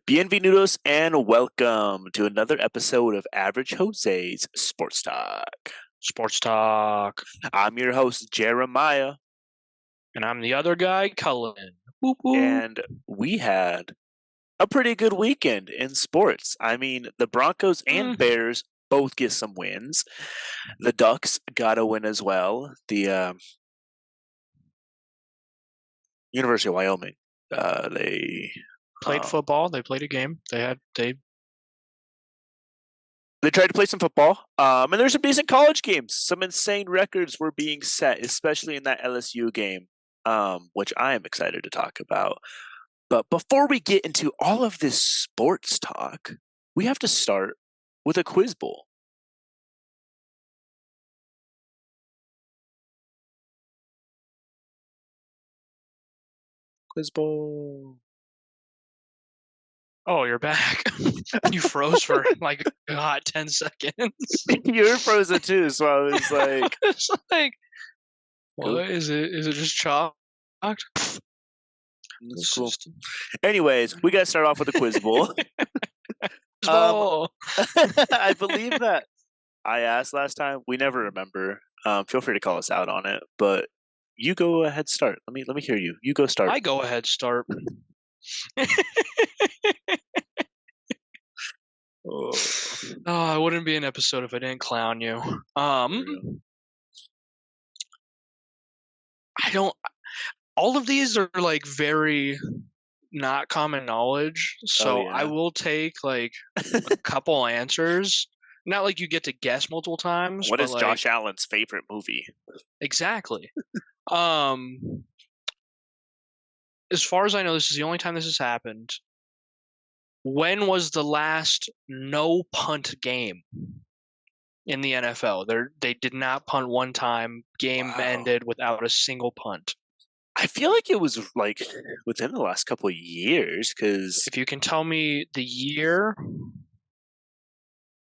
Bienvenidos and welcome to another episode of Average Jose's Sports Talk. Sports Talk. I'm your host, Jeremiah. And I'm the other guy, Cullen. Whoop, whoop. And we had a pretty good weekend in sports. I mean, the Broncos and Bears both get some wins. The Ducks got a win as well. The University of Wyoming, they played football. They played a game. They tried to play some football. And there's some decent college games. Some insane records were being set, especially in that LSU game, which I am excited to talk about. But before we get into all of this sports talk, we have to start with a quiz bowl. Quiz bowl. Oh, you're back. You froze for like a hot 10 seconds. You're frozen too, so I was like... It's like, what? Is it just chalk? That's cool. Anyways, we got to start off with a quiz bowl. I believe that I asked last time. We never remember. Feel free to call us out on it, but you go ahead start. Let me hear you. You go start. I go ahead start. Oh, it wouldn't be an episode if I didn't clown you. I don't. All of these are like very not common knowledge, so I will take like a couple answers. Not like you get to guess multiple times. What is like, Josh Allen's favorite movie? Exactly. As far as I know, this is the only time this has happened. When was the last no punt game in the NFL? They did not punt one time. Game ended without a single punt. I feel like it was like within the last couple of years, because if you can tell me the year,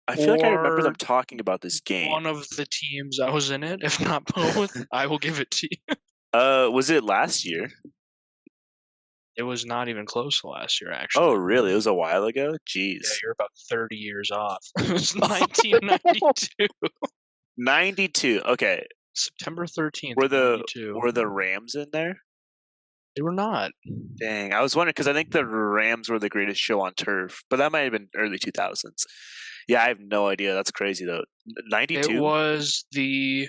I feel like I remember them talking about this game. One of the teams that was in it, if not both, I will give it to you. Was it last year? It was not even close to last year, actually. Oh, really? It was a while ago? Jeez. Yeah, you're about 30 years off. It was 1992. 92. Okay. September 13th. Were the Rams in there? They were not. Dang, I was wondering because I think the Rams were the greatest show on turf, but that might have been early 2000s. Yeah, I have no idea. That's crazy though. 92. It was the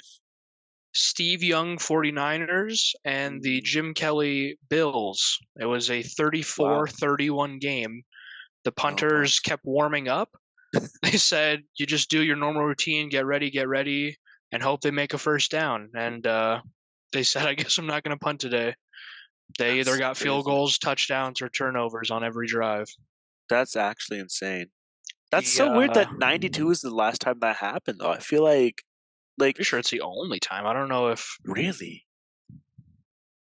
Steve Young 49ers and the Jim Kelly Bills. It was a 34-31 game. The punters kept warming up. They said, you just do your normal routine, get ready, and hope they make a first down. And they said, I guess I'm not going to punt today. They either got field goals, touchdowns, or turnovers on every drive. That's actually insane. That's so weird that 92 is the last time that happened, though. I feel like pretty sure it's the only time. I don't know if really.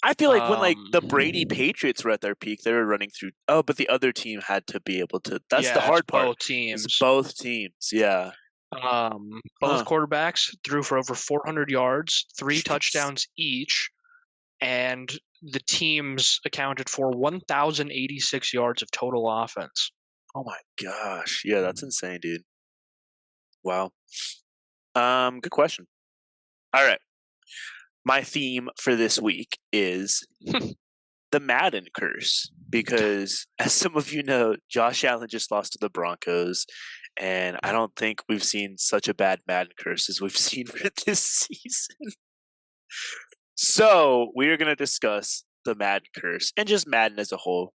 I feel like when like the Brady Patriots were at their peak, they were running through. Oh, but the other team had to be able to. That's the hard part. Both teams. It's both teams. Yeah. Both quarterbacks threw for over 400 yards, 3 touchdowns each, and the teams accounted for 1,086 yards of total offense. Oh my gosh. Yeah, that's insane, dude. Wow. Good question. All right. My theme for this week is the Madden curse, because as some of you know, Josh Allen just lost to the Broncos, and I don't think we've seen such a bad Madden curse as we've seen for this season. So we are going to discuss the Madden curse and just Madden as a whole.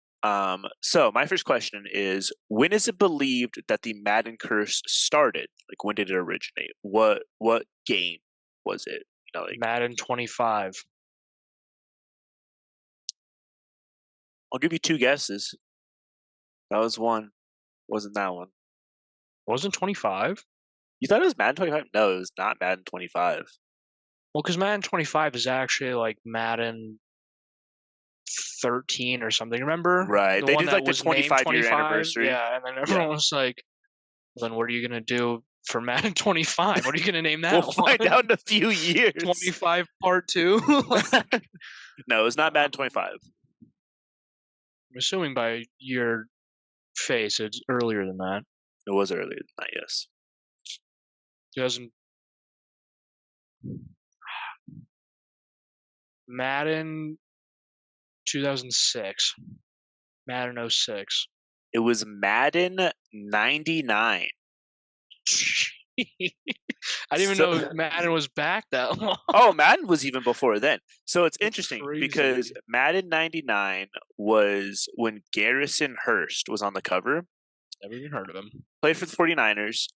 So my first question is, when is it believed that the Madden curse started? Like, when did it originate? What game was it? You know, like Madden 25. I'll give you 2 guesses. That was one. Wasn't that one? Wasn't 25? You thought it was Madden 25? No, it was not Madden 25. Well, because Madden 25 is actually like Madden 13 or something. Remember? Right. They did like the 25-year anniversary. Yeah, and then everyone was like, well, then what are you going to do for Madden 25? What are you going to name that? We'll find out in a few years. 25 Part 2? No, it was not Madden 25. I'm assuming by year face. It's earlier than that. It was earlier than that, yes. 2000 Madden 2006. Madden 06. It was Madden 99. I didn't even know Madden was back that long. Oh, Madden was even before then. So it's interesting Crazy. because Madden 99 was when Garrison Hurst was on the cover. Never even heard of him. Played for the 49ers.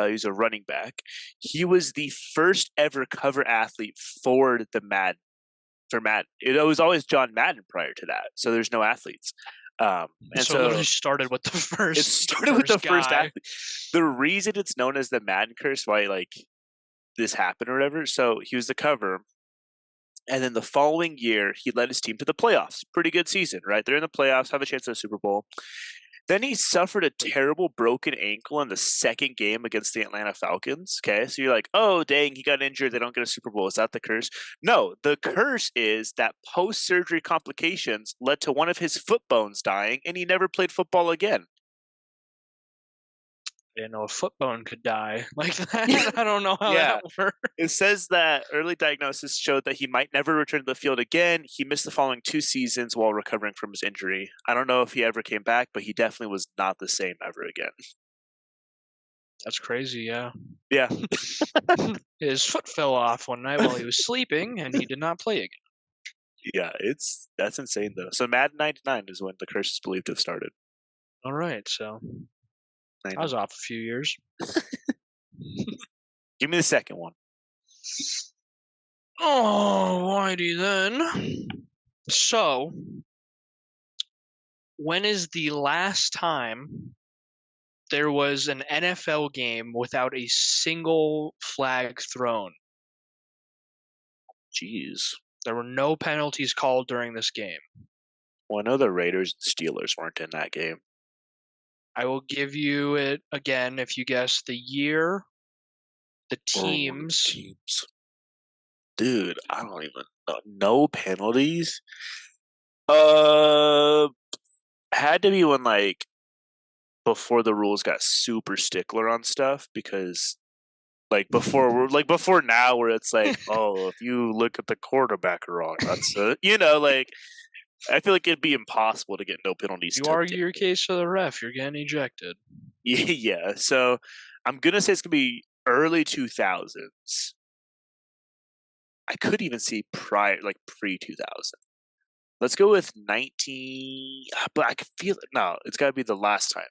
He's a running back. He was the first ever cover athlete for the Madden. For Madden. It was always John Madden prior to that. So there's no athletes. And so it literally started with the first. It started with the first guy. athlete. The reason it's known as the Madden curse, why like this happened or whatever. So he was the cover, and then the following year he led his team to the playoffs. Pretty good season, right? They're in the playoffs, have a chance at the Super Bowl. Then he suffered a terrible broken ankle in the second game against the Atlanta Falcons. Okay, so you're like, oh, dang, he got injured. They don't get a Super Bowl. Is that the curse? No, the curse is that post-surgery complications led to one of his foot bones dying, and he never played football again. I didn't know a foot bone could die like that. I don't know how that works. It says that early diagnosis showed that he might never return to the field again. He missed the following 2 seasons while recovering from his injury. I don't know if he ever came back, but he definitely was not the same ever again. That's crazy, yeah. Yeah. His foot fell off one night while he was sleeping, and he did not play again. Yeah, that's insane, though. So Madden 99 is when the curse is believed to have started. All right, so I was off a few years. Give me the second one. Oh, righty then. So, when is the last time there was an NFL game without a single flag thrown? Jeez. There were no penalties called during this game. Well, I know the Raiders and Steelers weren't in that game. I will give you it again if you guess the year, the teams. Dude, I don't even know. No penalties? Had to be when, like, before the rules got super stickler on stuff, because like before now, where it's like, oh, if you look at the quarterback wrong, that's like, I feel like it'd be impossible to get no penalties. You argue your case to the ref, you're getting ejected. Yeah, so I'm gonna say it's gonna be early 2000s. I could even see pre-2000. Let's go with 19. But I can feel it. No, it's got to be the last time.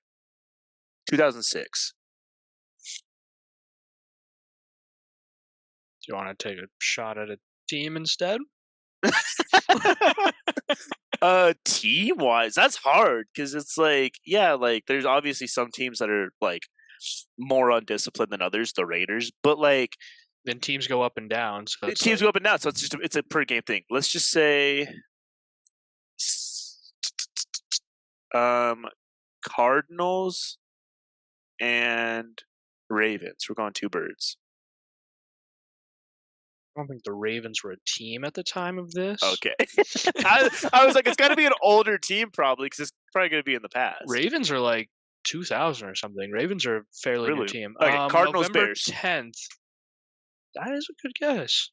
2006. Do you want to take a shot at a team instead? Team-wise, that's hard, because it's like, yeah, like there's obviously some teams that are like more undisciplined than others, the Raiders, but like then teams go up and down. So teams go up and down, so it's a per game thing. Let's just say Cardinals and Ravens. We're going 2 birds. I don't think the Ravens were a team at the time of this. Okay. I was like, it's got to be an older team probably, because it's probably going to be in the past. Ravens are like 2000 or something. Ravens are a fairly new team. Okay, Cardinals, November Bears. 10th. That is a good guess.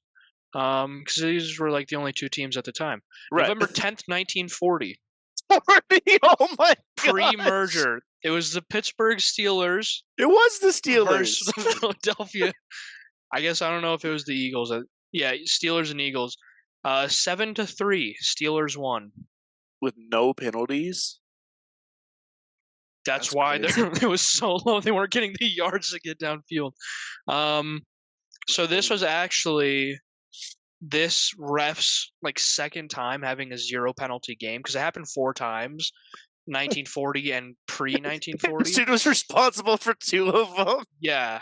Because these were like the only 2 teams at the time. Right. November 10th, 1940. 40? Oh my god. Pre-merger. It was the Pittsburgh Steelers. It was the Steelers. Versus the Philadelphia. I guess I don't know if it was the Eagles. Yeah, Steelers and Eagles. 7-3. Steelers won. With no penalties? That's why it was so low. They weren't getting the yards to get downfield. So this was actually this ref's like second time having a 0 penalty game, because it happened 4 times, 1940 and pre-1940. Dude was responsible for 2 of them. Yeah.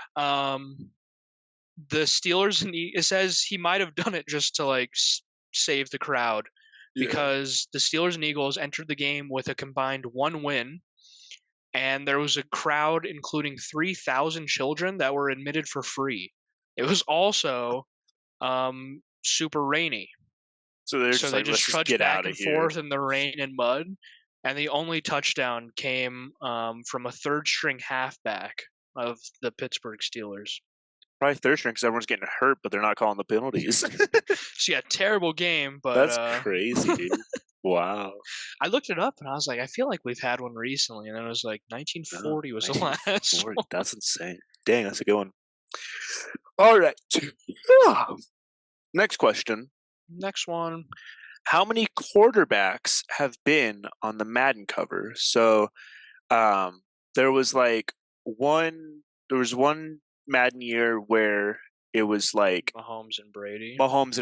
The Steelers, and it says he might have done it just to like save the crowd, because the Steelers and Eagles entered the game with a combined 1 win, and there was a crowd including 3,000 children that were admitted for free. It was also super rainy. So they just trudged back and forth in the rain and mud. And the only touchdown came from a third-string halfback of the Pittsburgh Steelers. Probably third string because everyone's getting hurt, but they're not calling the penalties. So yeah, terrible game, but That's crazy, dude. Wow. I looked it up and I was like, I feel like we've had one recently, and then it was like 1940 was the last 1940. one. That's insane. Dang, that's a good one. All right. Next question. Next one. How many quarterbacks have been on the Madden cover? So there was one Madden year where it was like Mahomes and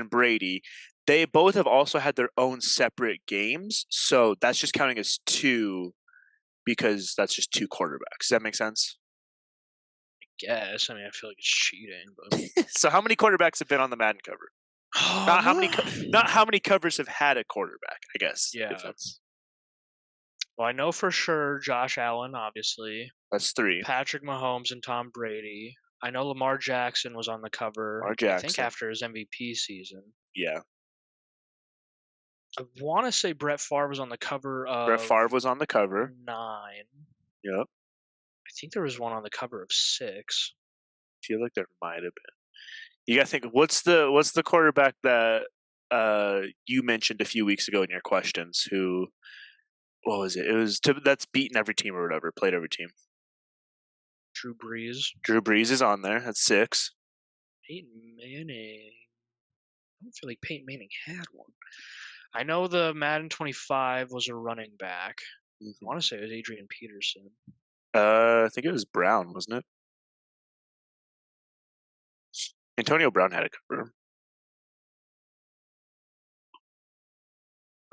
Brady. They both have also had their own separate games, so that's just counting as two because that's just two quarterbacks. Does that make sense? I guess. I mean, I feel like it's cheating, but So how many quarterbacks have been on the Madden cover? Not how many covers have had a quarterback, I guess. Yeah. Well, I know for sure Josh Allen, obviously. That's three. Patrick Mahomes and Tom Brady. I know Lamar Jackson was on the cover. I think after his MVP season. Yeah. I want to say Brett Favre was on the cover of. Brett Favre was on the cover. 9. Yep. I think there was one on the cover of 6. I feel like there might have been. You gotta think. What's the quarterback that you mentioned a few weeks ago in your questions? What was it? It was that's beaten every team or whatever, played every team. Drew Brees. Drew Brees is on there. That's 6. Peyton Manning. I don't feel like Peyton Manning had one. I know the Madden 25 was a running back. I want to say it was Adrian Peterson. I think it was Brown, wasn't it? Antonio Brown had a cover.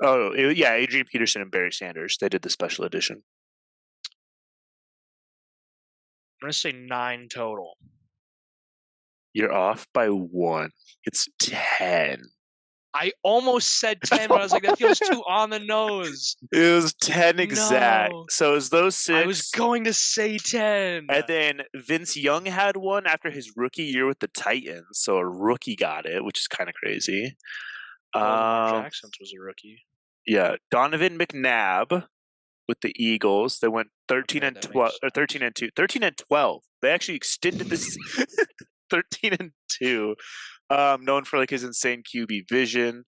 Oh, yeah, Adrian Peterson and Barry Sanders. They did the special edition. I'm going to say 9 total. You're off by 1. It's 10. I almost said 10, but I was like, that feels too on the nose. It was 10 exact. No. So it was those 6. I was going to say 10. And then Vince Young had one after his rookie year with the Titans. So a rookie got it, which is kind of crazy. Lamar Jackson's was a rookie. Yeah. Donovan McNabb with the Eagles. They went 13 and 12 or 13 and 2. 13 and 12. They actually extended this 13 and 2. Known for like his insane QB vision.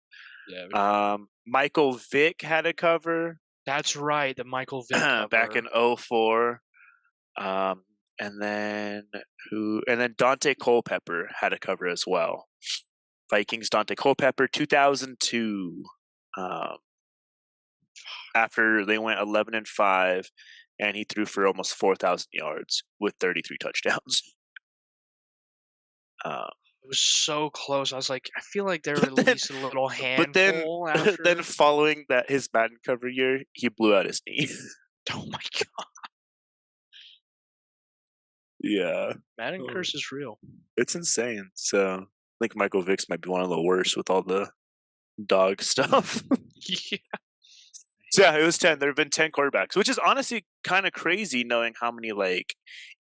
Yeah. Michael Vick had a cover. That's right, the Michael Vick cover. Back in 04. And then Dante Culpepper had a cover as well. Vikings Dante Culpepper 2002. After they went 11-5, and he threw for almost 4,000 yards with 33 touchdowns. It was so close. I was like, I feel like there were at least a little handful. But then following that, his Madden cover year, he blew out his knee. Oh my god. Yeah. Madden curse is real. It's insane. So I think Michael Vick's might be one of the worst with all the dog stuff. Yeah. So yeah, it was 10. There have been 10 quarterbacks, which is honestly kind of crazy knowing how many like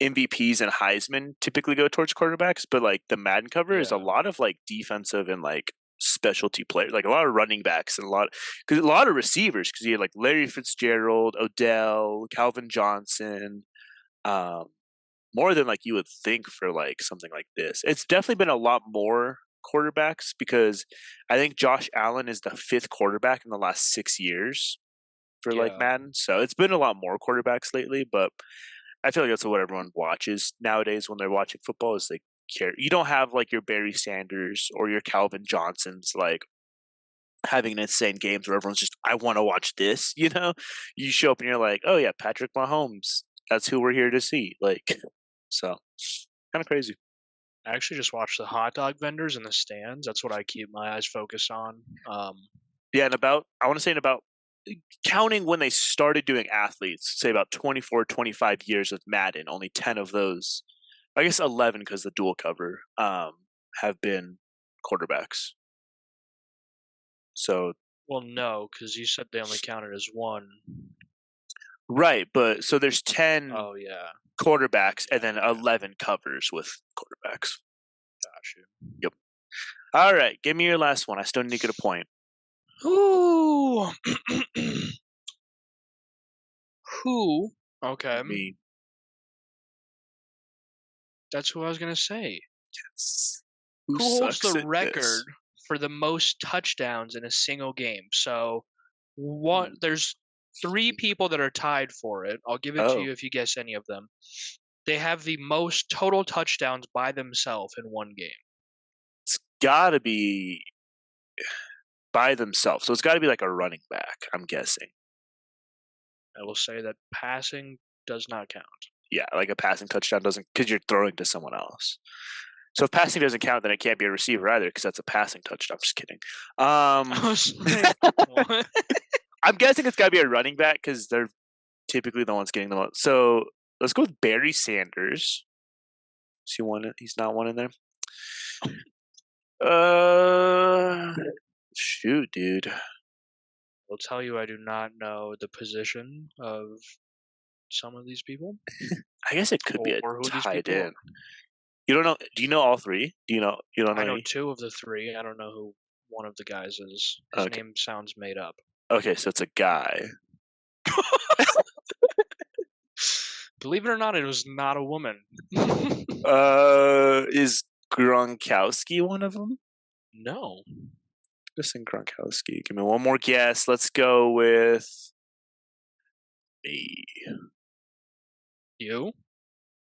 MVPs and Heisman typically go towards quarterbacks. But like the Madden cover is a lot of like defensive and like specialty players, like a lot of running backs and a lot of receivers because you had like Larry Fitzgerald, Odell, Calvin Johnson, more than like you would think for like something like this. It's definitely been a lot more quarterbacks because I think Josh Allen is the 5th quarterback in the last 6 years for like Madden. So it's been a lot more quarterbacks lately, but I feel like that's what everyone watches nowadays when they're watching football is they care. You don't have like your Barry Sanders or your Calvin Johnsons like having insane games where everyone's just, I want to watch this, you know? You show up and you're like, oh yeah, Patrick Mahomes. That's who we're here to see. Like, so kind of crazy. I actually just watch the hot dog vendors in the stands. That's what I keep my eyes focused on. Yeah, and I want to say in about counting when they started doing athletes, say about 24, 25 years of Madden, only 10 of those, I guess 11 because the dual cover, have been quarterbacks. So. Well, no, because you said they only counted as 1. Right, but so there's 10 quarterbacks and then 11 covers with quarterbacks. Got you. Yep. All right, give me your last one. I still need to get a point. Ooh. Who? Okay. Me. That's who I was gonna say. Yes. Who holds sucks the at record this? for the most touchdowns in a single game? So, Hmm. there's 3 people that are tied for it. I'll give it to Oh, you if you guess any of them. They have the most total touchdowns by themselves in one game. it's gotta be by themselves. So it's gotta be like a running back, I'm guessing. I will say that passing does not count. Yeah, like a passing touchdown doesn't, because you're throwing to someone else. So if passing doesn't count, then it can't be a receiver either, because that's a passing touchdown. I'm just kidding. I was like, what? I'm guessing it's got to be a running back because they're typically the ones getting the most. So let's go with Barry Sanders. Is he one? He's not one in there. Shoot, dude. I'll tell you, I do not know the position of some of these people. I guess it could be a or who these tight people are. end. You don't know? Do you know all three? Do you know? You don't know? I know any? 2 of the 3. I don't know who one of the guys is. His Okay. name sounds made up. Okay, so it's a guy. Believe it or not, it was not a woman. Is Gronkowski one of them? No. Guessing Gronkowski. Give me one more guess. Let's go with me. You?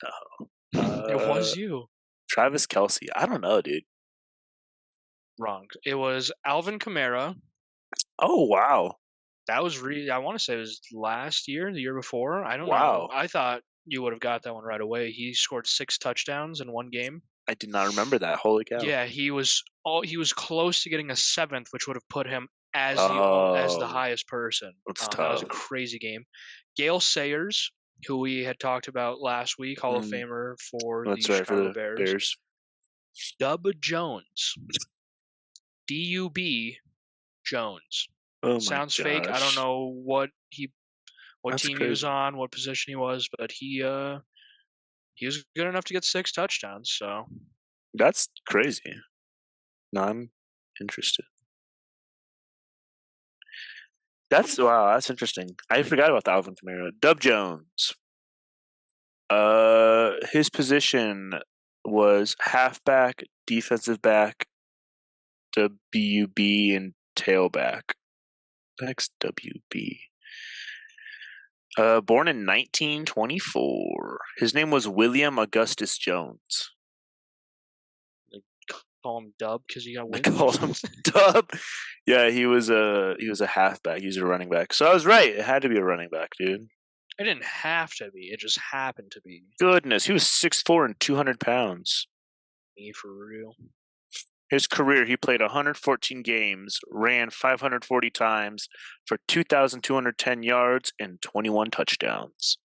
No. It was you. Travis Kelce. I don't know, dude. Wrong. It was Alvin Kamara. Oh wow. That was I want to say it was last year, the year before. I don't Wow. know. I thought you would have got that one right away. He scored 6 touchdowns in one game. I did not remember that. Holy cow. Yeah, he was close to getting a 7th, which would have put him as the highest person. That's That was a tough. crazy game. Gale Sayers, who we had talked about last week, Hall of Famer for That's the right, Chicago for the Bears. Dub Jones. D-U-B Jones. Oh my Sounds gosh. fake. I don't know what That's team crazy. he was on, what position he was, but he was good enough to get 6 touchdowns. So That's crazy. No, I'm interested. Wow. That's interesting. I forgot about the Alvin Kamara. Dub Jones. His position was halfback, defensive back, WB, and tailback. XWB. Born in 1924. His name was William Augustus Jones. call him Dub because he got They wins. called him Dub. Yeah, he was a halfback. He was a running back. So I was right. It had to be a running back, dude. It didn't have to be. It just happened to be. Goodness, he was 6'4" and 200 pounds. Me for real. His career, he played 114 games, ran 540 times for 2,210 yards and 21 touchdowns.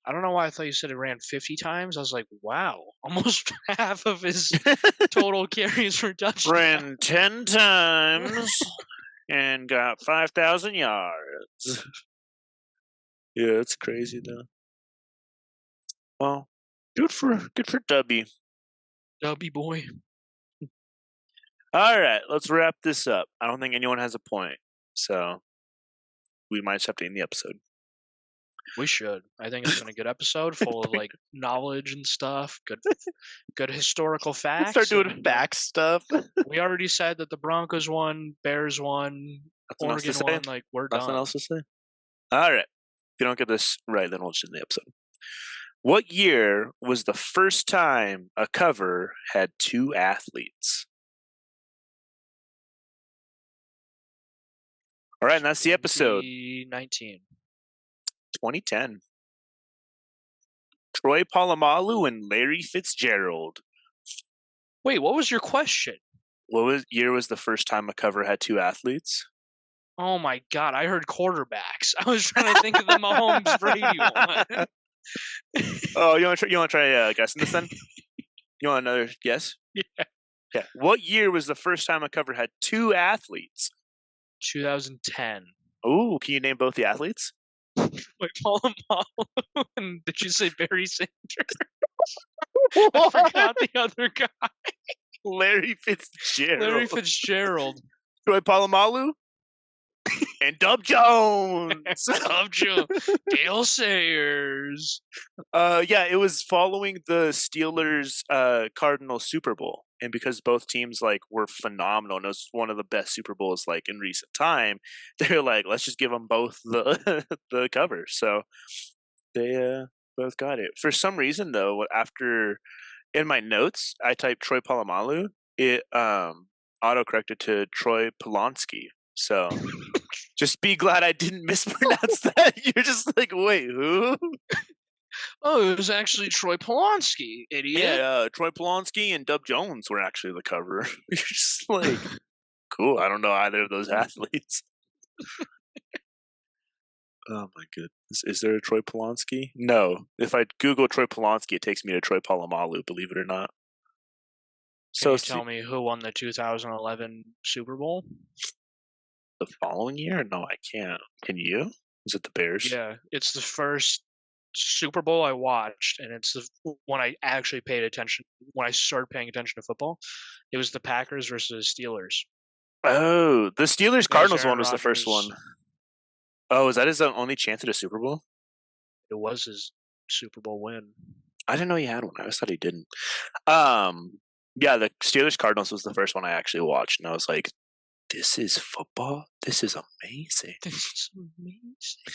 I don't know why I thought you said it ran 50 times. I was like, wow, almost half of his total carries for touchdowns. Ran 10 times and got 5,000 yards. Yeah, it's crazy though. Well, good for Dubby. Dubby boy. All right, let's wrap this up. I don't think anyone has a point, so we might just have to end the episode. We should. I think it's been a good episode, full of like knowledge and stuff. Good historical facts. Let's start doing fact stuff. We already said that the Broncos won, Bears won, Oregon won. Like we're done. Nothing else to say. All right. If you don't get this right, then we'll just end the episode. What year was the first time a cover had 2 athletes? All right, and that's the episode. 2010. Troy Polamalu and Larry Fitzgerald. Wait, what was your question? What year was the first time a cover had 2 athletes? Oh my god, I heard quarterbacks. I was trying to think of the Mahomes Brady one. Oh, you want to try guessing this then? You want another guess? Yeah. Okay. What year was the first time a cover had 2 athletes? 2010. Ooh, can you name both the athletes? Wait, Polamalu and did you say Barry Sanders? I forgot the other guy. Larry Fitzgerald. Larry Fitzgerald. Troy Polamalu? and Dub Jones. Dale Sayers. Yeah, it was following the Steelers Cardinals Super Bowl, and because both teams like were phenomenal, and it was one of the best Super Bowls like in recent time, they're like, let's just give them both the the cover. So they both got it. For some reason, though, after in my notes I typed Troy Polamalu, it autocorrected to Troy Polonsky. So just be glad I didn't mispronounce that. You're just like, wait, who? Oh, it was actually Troy Polonsky, idiot. Yeah, Troy Polonsky and Dub Jones were actually the cover. You're just like, cool. I don't know either of those athletes. Oh my goodness. Is there a Troy Polonsky? No. If I Google Troy Polonsky, it takes me to Troy Polamalu, believe it or not. Can you tell me who won the 2011 Super Bowl? The following year? No, I can't. Can you? Is it the Bears? Yeah, it's the first Super Bowl I watched, and it's the when I actually paid attention. When I started paying attention to football, it was the Packers versus Steelers. Oh, the Steelers Cardinals one was the first one. Oh, is that his only chance at a Super Bowl? It was his Super Bowl win. I didn't know he had one. I always thought he didn't. Yeah, the Steelers Cardinals was the first one I actually watched, and I was like, this is football? This is amazing. This is amazing.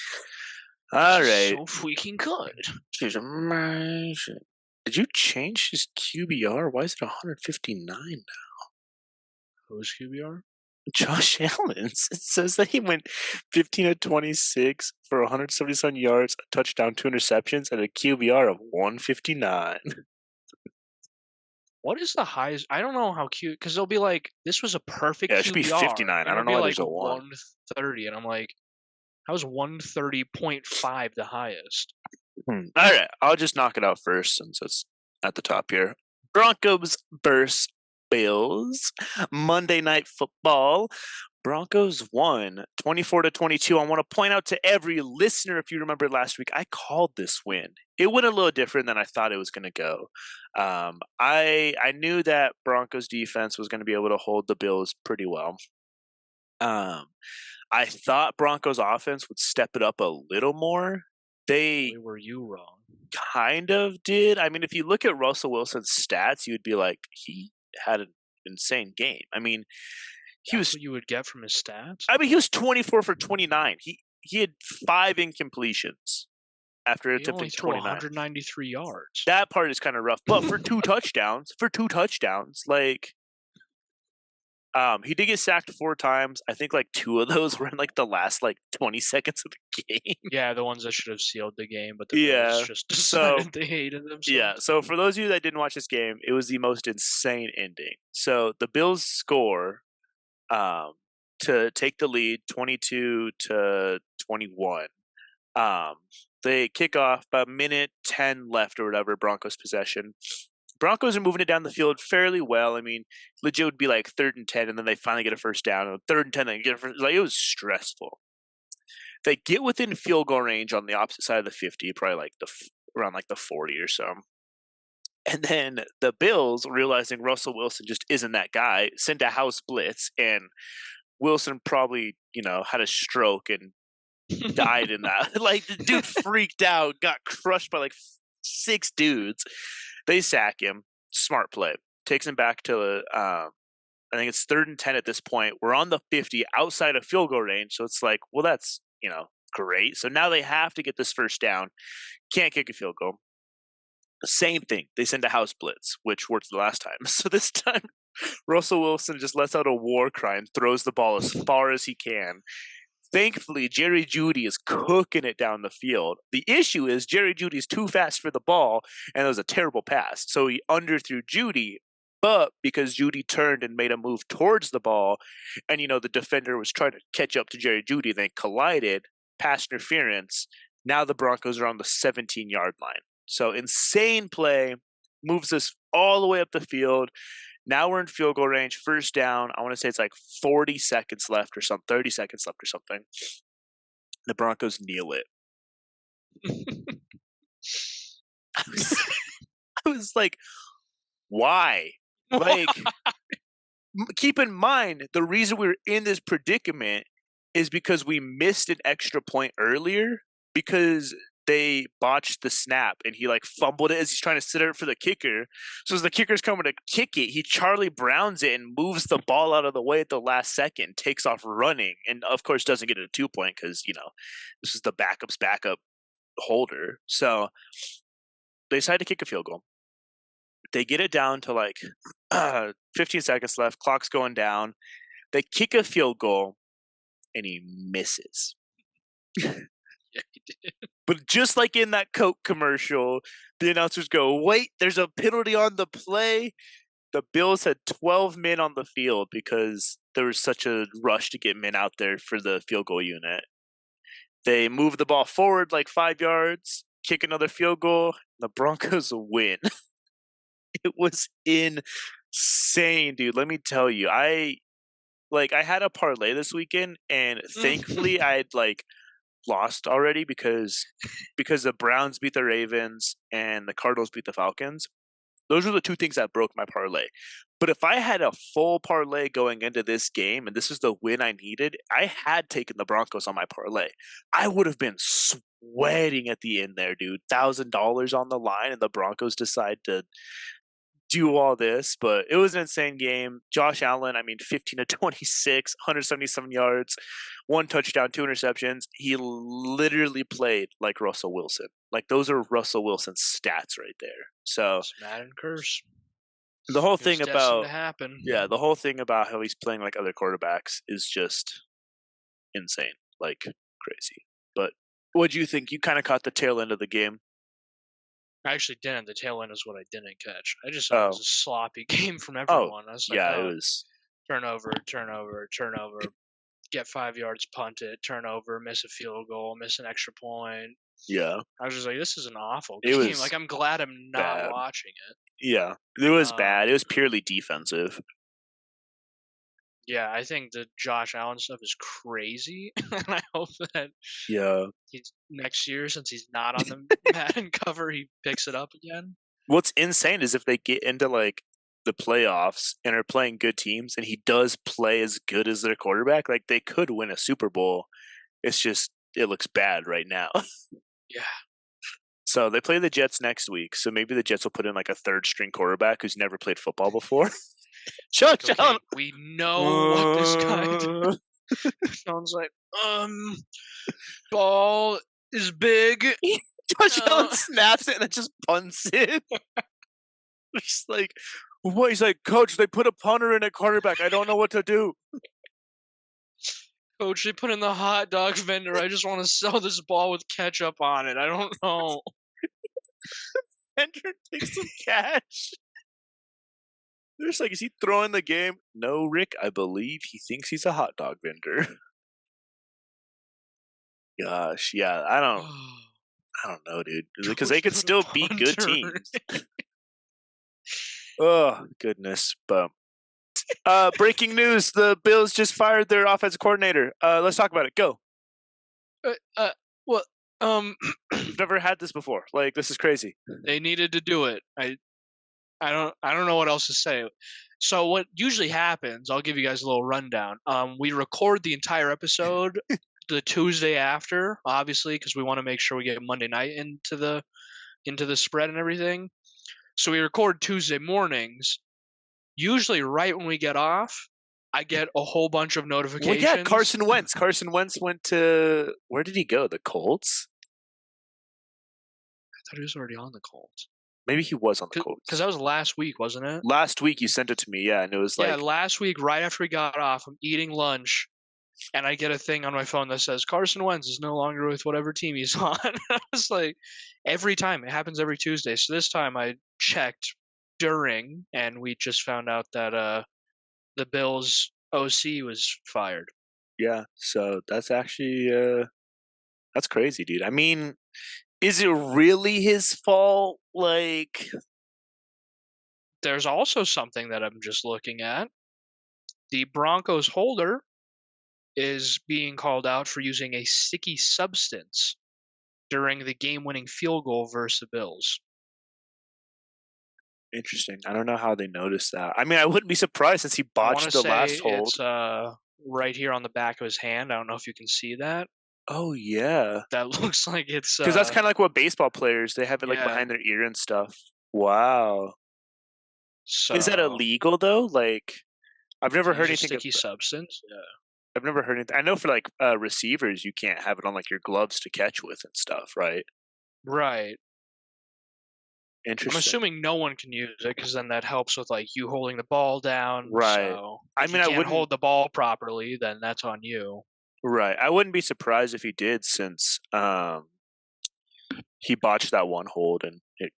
All right. So freaking good. This is amazing. Did you change his QBR? Why is it 159 now? Who's QBR? Josh Allen's. It says that he went 15 of 26 for 177 yards, a touchdown, 2 interceptions, and a QBR of 159. What is the highest? I don't know how cute, because they'll be like, this was a perfect QBR. Yeah, it should be 59. I don't know why there's a 1. 130, and I'm like, how's 130.5 the highest? All right, I'll just knock it out first since it's at the top here. Broncos versus Bills. Monday Night Football. Broncos won 24-22. I want to point out to every listener, if you remember last week, I called this win. It went a little different than I thought it was going to go. I knew that Broncos defense was going to be able to hold the Bills pretty well. I thought Broncos offense would step it up a little more. Were you wrong? Kind of did. I mean, if you look at Russell Wilson's stats, you would be like, he had an insane game. I mean, That's what you would get from his stats? I mean, he was 24 for 29. He had 5 incompletions after attempting 29. 193 yards. That part is kind of rough, but for 2 touchdowns, like he did get sacked 4 times. I think like 2 of those were in like the last like 20 seconds of the game. Yeah, the ones that should have sealed the game, but the Bills just decided they hated themselves. Yeah, so for those of you that didn't watch this game, it was the most insane ending. So the Bills score to take the lead 22-21. They kick off about 1:10 left or whatever, Broncos possession. Broncos are moving it down the field fairly well. I mean, legit would be like 3rd and 10, and then they finally get a first down. And 3rd and 10, they get a first. Like, it was stressful. They get within field goal range on the opposite side of the 50, probably like around like the 40 or so. And then the Bills, realizing Russell Wilson just isn't that guy, sent a house blitz, and Wilson probably, had a stroke and died in that. Like, the dude freaked out, got crushed by like 6 dudes. They sack him. Smart play. Takes him back to, I think it's 3rd and 10 at this point. We're on the 50, outside of field goal range. So it's like, well, that's, great. So now they have to get this first down. Can't kick a field goal. Same thing. They send a house blitz, which worked the last time. So this time, Russell Wilson just lets out a war cry and throws the ball as far as he can. Thankfully, Jerry Jeudy is cooking it down the field. The issue is Jerry Jeudy's too fast for the ball, and it was a terrible pass. So he underthrew Jeudy, but because Jeudy turned and made a move towards the ball, and, the defender was trying to catch up to Jerry Jeudy, they collided, pass interference. Now the Broncos are on the 17-yard line. So insane play, moves us all the way up the field. Now we're in field goal range, first down. I want to say it's like 40 seconds left or something, 30 seconds left or something. The Broncos kneel it. I was like, why? Like, keep in mind, the reason we were in this predicament is because we missed an extra point earlier because they botched the snap and he like fumbled it as he's trying to sit it for the kicker. So as the kicker's coming to kick it, he Charlie Browns it and moves the ball out of the way at the last second, takes off running, and of course doesn't get a 2-point because this is the backup's backup holder. So they decide to kick a field goal. They get it down to like 15 seconds left, clock's going down. They kick a field goal and he misses. Yeah, he did. But just like in that Coke commercial, the announcers go, wait, there's a penalty on the play. The Bills had 12 men on the field because there was such a rush to get men out there for the field goal unit. They move the ball forward like 5 yards, kick another field goal, the Broncos win. It was insane, dude. Let me tell you. I had a parlay this weekend, and thankfully I had lost already because the Browns beat the Ravens and the Cardinals beat the Falcons. Those are the two things that broke my parlay. But if I had a full parlay going into this game and this is the win I needed, I had taken the Broncos on my parlay. I would have been sweating at the end there, dude. $1,000 on the line, and the Broncos decide to do all this, but it was an insane game. Josh Allen, 15 to 26, 177 yards, 1 touchdown, 2 interceptions. He literally played like Russell Wilson. Like those are Russell Wilson's stats right there. So It's Madden curse. the whole It was thing destined about to happen. the whole thing about how he's playing like other quarterbacks is just insane, like crazy. But what do you think? You kind of caught the tail end of the game. I actually didn't. The tail end is what I didn't catch. I just thought it was a sloppy game from everyone. I was like, Yeah, it was. turnover, get 5 yards, punt it, turnover, miss a field goal, miss an extra point. Yeah. I was just like, this is an awful It game. was Like, I'm glad I'm not bad. watching it. Yeah, it was bad. It was purely defensive. Yeah, I think the Josh Allen stuff is crazy, and I hope that next year, since he's not on the Madden cover, he picks it up again. What's insane is if they get into like the playoffs and are playing good teams, and he does play as good as their quarterback, like they could win a Super Bowl. It's just it looks bad right now. Yeah. So they play the Jets next week. So maybe the Jets will put in like a third string quarterback who's never played football before. Like, okay, we know what this guy did. Sounds like, ball is big. Josh Allen snaps it and then just punts it. Just like, what? He's like, Coach, they put a punter in at quarterback. I don't know what to do. Coach, they put in the hot dog vendor. I just want to sell this ball with ketchup on it. I don't know. Vendor takes some cash. They're just like, is he throwing the game? No, Rick, I believe he thinks he's a hot dog vendor. Gosh, yeah, I don't know, dude. Because they could still beat good teams. Oh, goodness. But breaking news, the Bills just fired their offensive coordinator. Let's talk about it. Go. What? We've never had this before. Like, this is crazy. They needed to do it. I don't know what else to say. So what usually happens, I'll give you guys a little rundown. We record the entire episode the Tuesday after, obviously, because we want to make sure we get Monday night into the spread and everything. So we record Tuesday mornings. Usually right when we get off, I get a whole bunch of notifications. Well, yeah, Carson Wentz. Carson Wentz went to, where did he go? The Colts? I thought he was already on the Colts. Maybe he was on the Colts. Because that was last week, wasn't it? Last week you sent it to me, yeah, and it was like... Yeah, last week, right after we got off, I'm eating lunch, and I get a thing on my phone that says, Carson Wentz is no longer with whatever team he's on. I was like, every time. It happens every Tuesday. So this time I checked during, and we just found out that the Bills' OC was fired. Yeah, so that's actually... that's crazy, dude. I mean... Is it really his fault? Like, there's also something that I'm just looking at. The Broncos holder is being called out for using a sticky substance during the game-winning field goal versus the Bills. Interesting. I don't know how they noticed that. I mean, I wouldn't be surprised since he botched the last hold. It's right here on the back of his hand. I don't know if you can see that. Oh yeah, That looks like it's because that's kind of like what baseball players they have it like yeah. behind their ear and stuff. Wow, is that So illegal though? Like, I've to never heard use a anything. sticky substance. Yeah. I've never heard anything. I know for like receivers, you can't have it on like your gloves to catch with and stuff, right? Right. I'm Interesting. assuming no one can use it because then that helps with like you holding the ball down. Right. So I if you mean, I can't wouldn't. hold the ball properly, then that's on you. Right. I wouldn't be surprised if he did, since he botched that one hold and it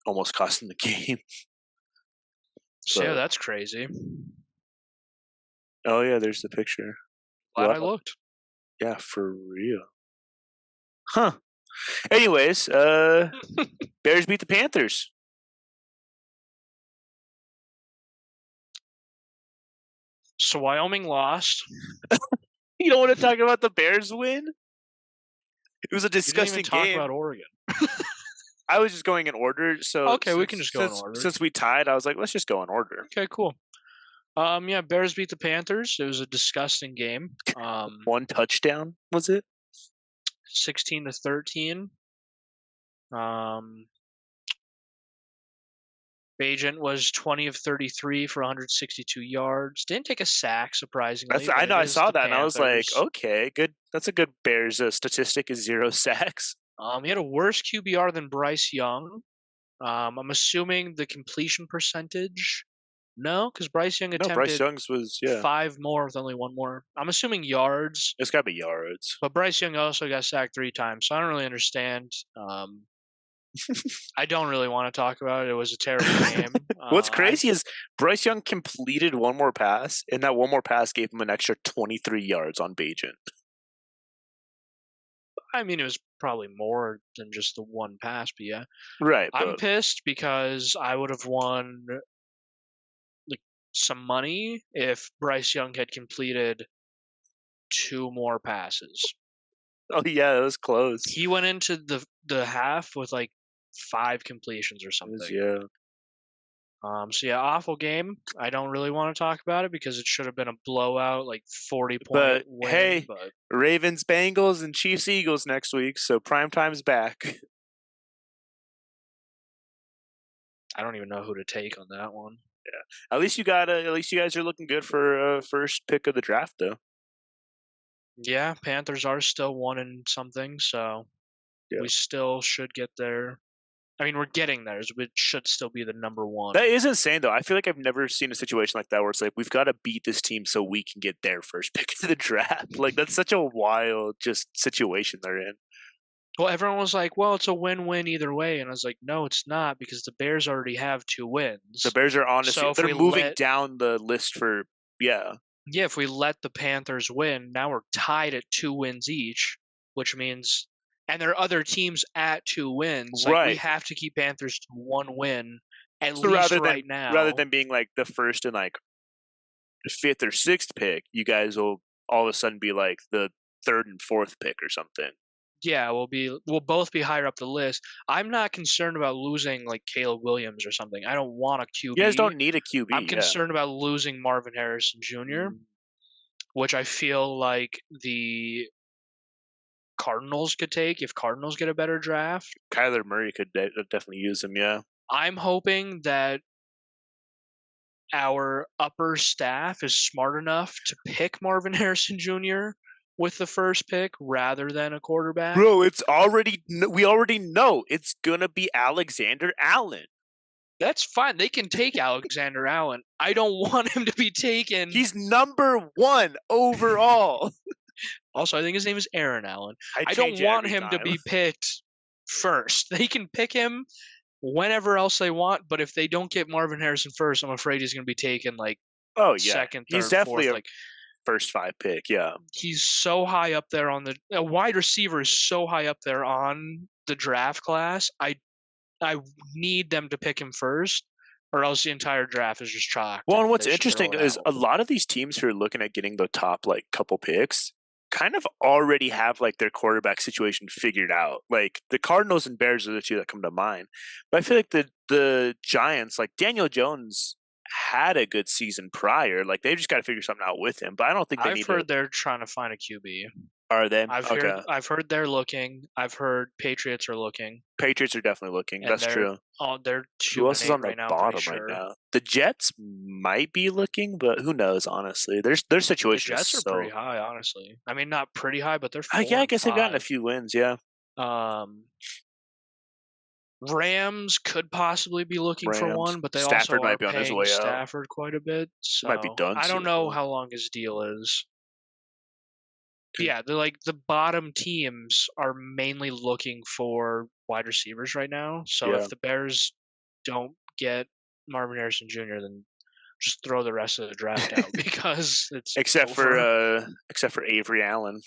almost cost him the game. So yeah, But that's crazy. oh yeah, there's the picture. Glad Wow. I looked. Yeah, for real. Huh. Anyways, Bears beat the Panthers. So Wyoming lost. You don't want to talk about the Bears win? It was a You didn't even disgusting talk game. about Oregon. I was just going in order. So Okay, we can just go in order. Since we tied, I was like, let's just go in order. Okay, cool. Yeah, Bears beat the Panthers. It was a disgusting game. One touchdown, was it? 16-13. Bagent was 20 of 33 for 162 yards. Didn't take a sack, surprisingly. I know. I saw that, and I was like, Panthers. okay, good. That's a good Bears statistic. Is 0 sacks. He had a worse QBR than Bryce Young. I'm assuming the completion percentage. No, because Bryce Young No, attempted Bryce Young's was 5 more with only 1 more. I'm assuming yards, It's got to be yards. but Bryce Young also got sacked 3 times, so I don't really understand. I don't really want to talk about it. It was a terrible game. What's crazy is Bryce Young completed one more pass, and that one more pass gave him an extra 23 yards on Bagent. I mean, it was probably more than just the one pass, but yeah. Right. I'm pissed because I would have won like some money if Bryce Young had completed 2 more passes. Oh yeah, it was close. He went into the half with like 5 completions or something. Yeah. So yeah, awful game. I don't really want to talk about it because it should have been a blowout, like 40-point But win. hey, But Ravens, Bengals, and Chiefs, Eagles next week, so prime time's back. I don't even know who to take on that one. Yeah. At least you guys are looking good for first pick of the draft, though. Yeah, Panthers are still 1 and something, so Yeah. we still should get there. I mean, we're getting there. So it should still be the number 1. That is insane, though. I feel like I've never seen a situation like that where it's like, we've got to beat this team so we can get their first pick of the draft. Like, that's such a wild just situation they're in. Well, everyone was like, well, it's a win-win either way. And I was like, no, it's not, because the Bears already have 2 wins. The Bears are honestly, So if they're we moving let- down the list for, yeah. Yeah, if we let the Panthers win, now we're tied at 2 wins each, which means, and there are other teams at 2 wins. Like, we Right. have to keep Panthers to 1 win at So least right now. rather than being like the first and like the 5th or 6th pick, you guys will all of a sudden be like the 3rd and 4th pick or something. Yeah, we'll both be higher up the list. I'm not concerned about losing like Caleb Williams or something. I don't want a QB. You guys don't need a QB. I'm concerned about losing Marvin Harrison Jr., which I feel like the Cardinals could take if Cardinals get a better draft. Kyler Murray could definitely use him, yeah. I'm hoping that our upper staff is smart enough to pick Marvin Harrison Jr. with the first pick rather than a quarterback. Bro, we already know it's gonna be Alexander Allen. That's fine. They can take Alexander Allen. I don't want him to be taken. He's number 1 overall. Also, I think his name is Aaron Allen. I change don't it want every him to time. be picked first. They can pick him whenever else they want, but if they don't get Marvin Harrison first, I'm afraid he's going to be taken like Oh yeah, second, third, he's definitely fourth. a Like, first 5 pick. Yeah, he's so high up there on a wide receiver is so high up there on the draft class. I need them to pick him first, or else the entire draft is just chalked. Well, and what's They should interesting throw it is out. a lot of these teams who are looking at getting the top like couple picks kind of already have like their quarterback situation figured out. Like the Cardinals and Bears are the 2 that come to mind. But I feel like the Giants, like Daniel Jones, had a good season prior. Like they just got to figure something out with him. But I don't think they I've need heard they're trying to find a QB. Are they? I've Okay. heard they're looking. I've heard Patriots are looking. Patriots are definitely looking. And That's true. they're Who else is 2-8 on the right now. bottom right now? The Jets might be looking, but who knows? Honestly, their The situation is Jets are so. pretty high, honestly. I mean, not pretty high, but they're 4 Yeah, I and guess they've gotten a 5. few wins. Yeah. Rams could possibly be looking for Rams. one, but they Stafford also are might be on his paying way out. Stafford quite a bit. He might be So done I don't soon, know though. how long his deal is. But yeah, they're like the bottom teams are mainly looking for wide receivers right now. So Yeah. if the Bears don't get Marvin Harrison Jr., then just throw the rest of the draft out because it's except over. for Avery Allen.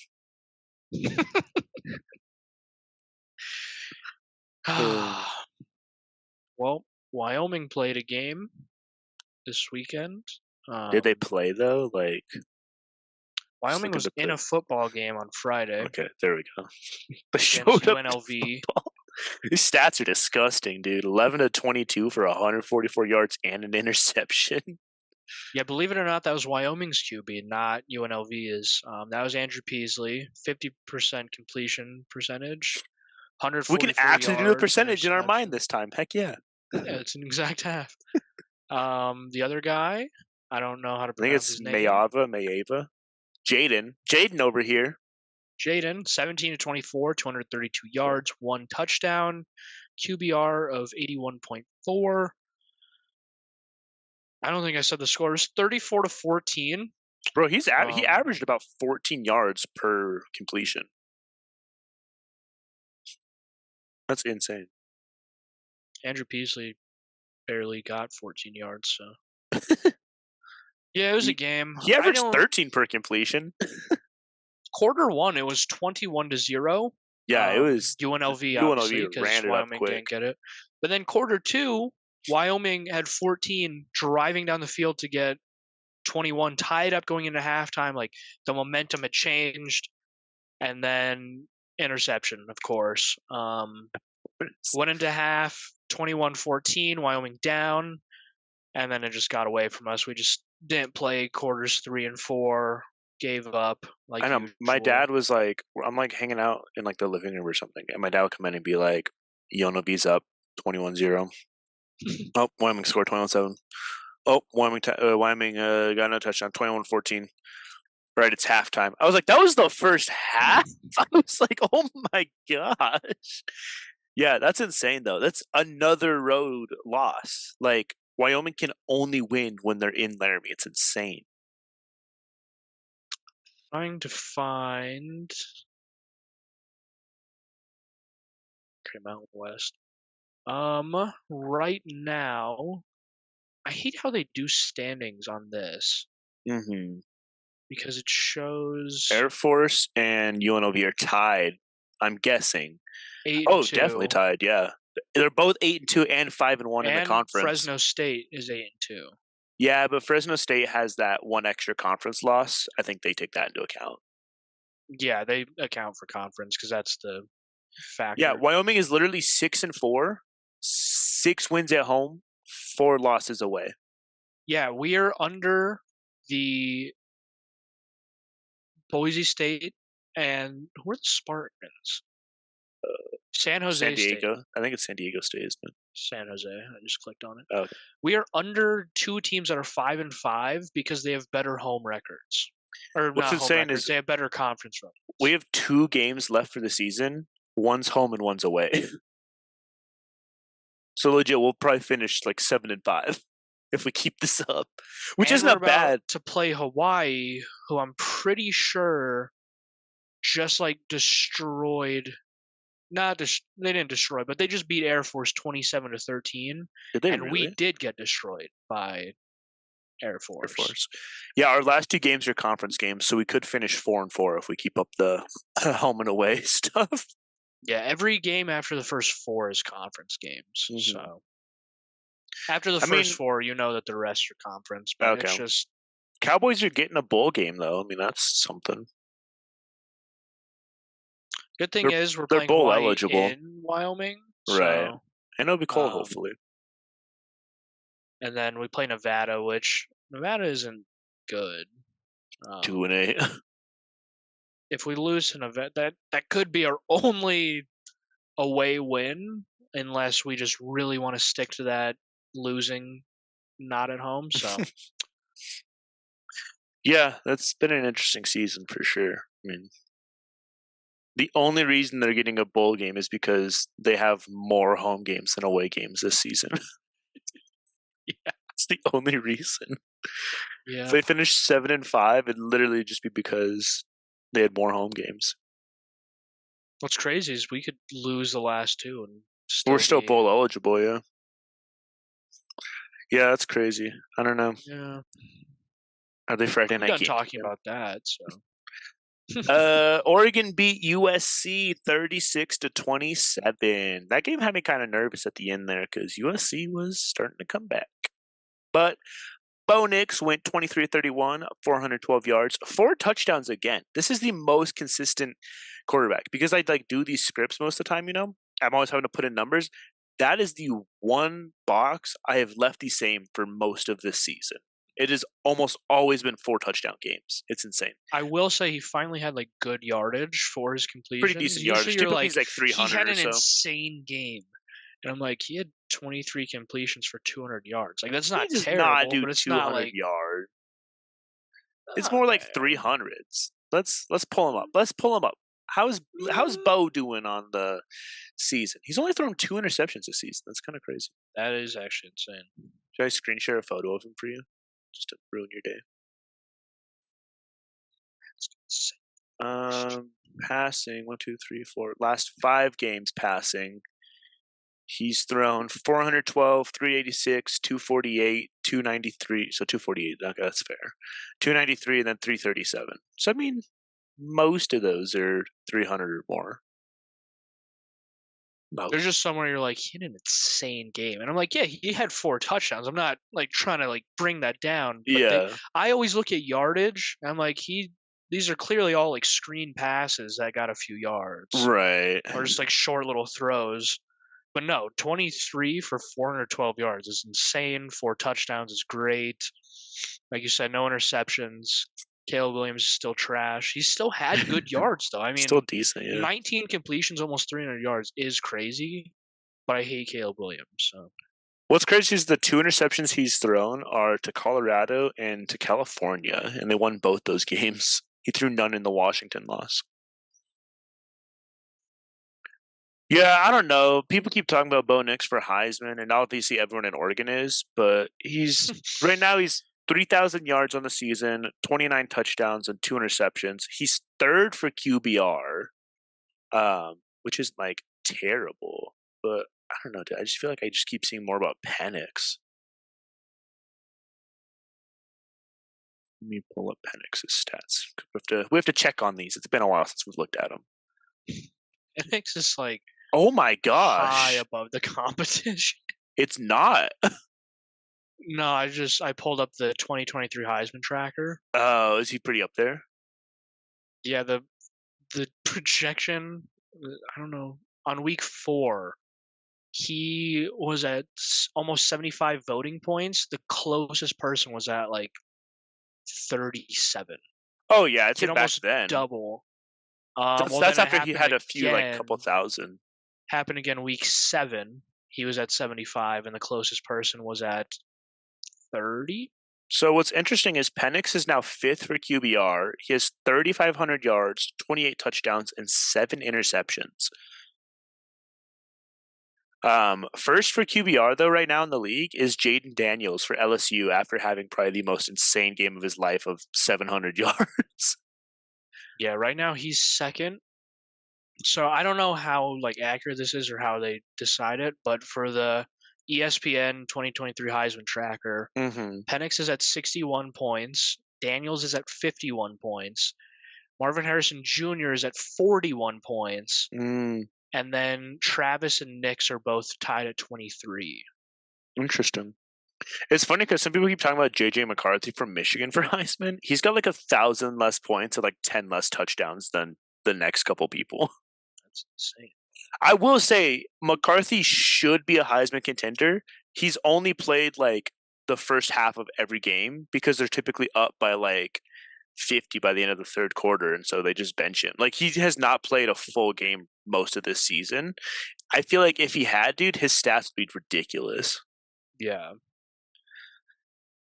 Well, Wyoming played a game this weekend. Did they play though? Like Wyoming was in a football game on Friday. Okay, there we go. They against showed up UNLV. These stats are disgusting, dude. 11-22 for 144 yards and an interception. Yeah, believe it or not, that was Wyoming's QB, not UNLV's. That was Andrew Peasley, 50% completion percentage, 144 We can actually yards, do the percentage in our mind interception. this time. Heck yeah. Yeah, it's an exact half. The other guy, I don't know how to I think pronounce it's his name. Mayava. Jaden over here. Jaden, 17-24, 232 yards, 1 touchdown, QBR of 81.4. I don't think I said the score. It was 34-14. Bro, he averaged about 14 yards per completion. That's insane. Andrew Peasley barely got 14 yards, so yeah, it was a game. He averaged 13 per completion. Quarter 1, it was 21-0. Yeah, it was UNLV obviously because Wyoming didn't get it. But then quarter 2, Wyoming had 14, driving down the field to get 21, tied up going into halftime. Like the momentum had changed, and then interception, of course. Went into half, 21-14, Wyoming down, and then it just got away from us. We just didn't play quarters 3 and 4, gave up. Like I know. usual. My dad was like, I'm like hanging out in like the living room or something, and my dad would come in and be like, "Yonobi's up 21-0. Oh, Wyoming scored 21-7. Oh, Wyoming got no touchdown, 21-14. Right, it's halftime. I was like, that was the first half? I was like, oh my gosh. Yeah, that's insane, though. That's another road loss. Like, Wyoming can only win when they're in Laramie. It's insane. Trying to find... Okay, Mountain West. Right now, I hate how they do standings on this. Mm-hmm. Because it shows Air Force and UNLV are tied, I'm guessing. 8-2. Definitely tied, yeah. They're both 8-2 and 5-1 in the conference. Fresno State is 8-2. Yeah, but Fresno State has that one extra conference loss. I think they take that into account. Yeah, they account for conference because that's the factor. Yeah, Wyoming is literally 6-4, 6 wins at home, 4 losses away. Yeah, we are under the Boise State and who are the Spartans? San Jose San Diego. State. I think it's San Diego State, isn't it? San Jose. I just clicked on it. Oh, okay. We are under 2 teams that are 5-5 because they have better home records. Or what's not home insane records. is they have better conference records. We have 2 games left for the season. One's home and one's away. So legit, we'll probably finish like 7-5 if we keep this up, which is not bad. To play Hawaii, who I'm pretty sure just like destroyed. They didn't destroy, but they just beat Air Force 27-13. Did they and really? We did get destroyed by Air Force. Yeah, our last 2 games are conference games, so we could finish 4-4 if we keep up the home and away stuff. Yeah, every game after the first 4 is conference games. Mm-hmm. So after the first 4, you know that the rest are conference. But okay. It's just Cowboys are getting a bowl game though. I mean, that's something. Good thing is we're playing bowl eligible in Wyoming. Right. And it'll be cold, hopefully. and then we play Nevada, which Nevada isn't good. 2-8. If we lose to Nevada, that could be our only away win, unless we just really want to stick to that losing not at home. So Yeah, that's been an interesting season for sure. I mean, the only reason they're getting a bowl game is because they have more home games than away games this season. yeah, It's the only reason. yeah. If they finish 7-5, it'd literally just be because they had more home games. What's crazy is we could lose the last two and We're still be bowl eligible, yeah. Yeah, that's crazy. I don't know. Yeah. Are they Friday I'm night done games talking again? about that. So Oregon beat USC 36-27. That game had me kind of nervous at the end there because USC was starting to come back. But Bo Nix went 23-31, 412 yards, 4 touchdowns again. This is the most consistent quarterback because I do these scripts most of the time, I'm always having to put in numbers. That is the one box I have left the same for most of this season. It has almost always been 4 touchdown games. It's insane. I will say he finally had good yardage for his completions. Pretty decent yardage. Usually Typically he's 300 he had or an so. insane game. And I'm like, he had 23 completions for 200 yards. That's not He does terrible, not do but it's 200 not yards. It's more like 300s. Let's pull him up. Let's pull him up. How's Bo doing on the season? He's only thrown 2 interceptions this season. That's kind of crazy. That is actually insane. Should I screen share a photo of him for you, just to ruin your day? Passing 1, 2, 3, 4. Last 5 games passing. He's thrown 412, 386, 248, 293. So 248. Okay, that's fair. 293 and then 337. So I mean, most of those are 300 or more. There's just somewhere you're like, he had an insane game. And I'm like, yeah, he had 4 touchdowns. I'm not trying to bring that down. But yeah. I always look at yardage. And I'm like, these are clearly all screen passes that got a few yards. Right. Or just short little throws. But no, 23 for 412 yards is insane. 4 touchdowns is great. Like you said, no interceptions. Caleb Williams is still trash. He still had good yards, though. I mean, still decent, yeah. 19 completions, almost 300 yards is crazy, but I hate Caleb Williams. So. What's crazy is the 2 interceptions he's thrown are to Colorado and to California, and they won both those games. He threw none in the Washington loss. Yeah, I don't know. People keep talking about Bo Nix for Heisman, and obviously everyone in Oregon is, but right now he's 3,000 yards on the season, 29 touchdowns, and 2 interceptions. He's 3rd for QBR, which is terrible. But I don't know, dude. I just feel like I just keep seeing more about Penix. Let me pull up Penix's stats. We have to check on these. It's been a while since we've looked at them. Penix is oh my gosh, high above the competition. It's not. No, I pulled up the 2023 Heisman tracker. Oh, is he pretty up there? Yeah, the projection, I don't know. On week 4, he was at almost 75 voting points. The closest person was at 37. Oh yeah, it's back then. Double. That's after he had a few couple thousand. Happened again week 7. He was at 75, and the closest person was at 30. So what's interesting is Penix is now 5th for QBR. He has 3,500 yards, 28 touchdowns, and 7 interceptions. First for QBR though right now in the league is Jaden Daniels for LSU after having probably the most insane game of his life of 700 yards. Yeah, right now he's 2nd. So I don't know how accurate this is or how they decide it, but for the ESPN 2023 Heisman tracker, Penix is at 61 points, Daniels is at 51 points, Marvin Harrison Jr. is at 41 points, and then Travis and Nix are both tied at 23. Interesting. It's funny because some people keep talking about J.J. McCarthy from Michigan for Heisman. He's got 1,000 less points and 10 less touchdowns than the next couple people. That's insane. I will say McCarthy should be a Heisman contender. He's only played the first half of every game because they're typically up by like 50 by the end of the third quarter, and so they just bench him. Like, he has not played a full game most of this season. I feel like if he had, dude, his stats would be ridiculous. Yeah.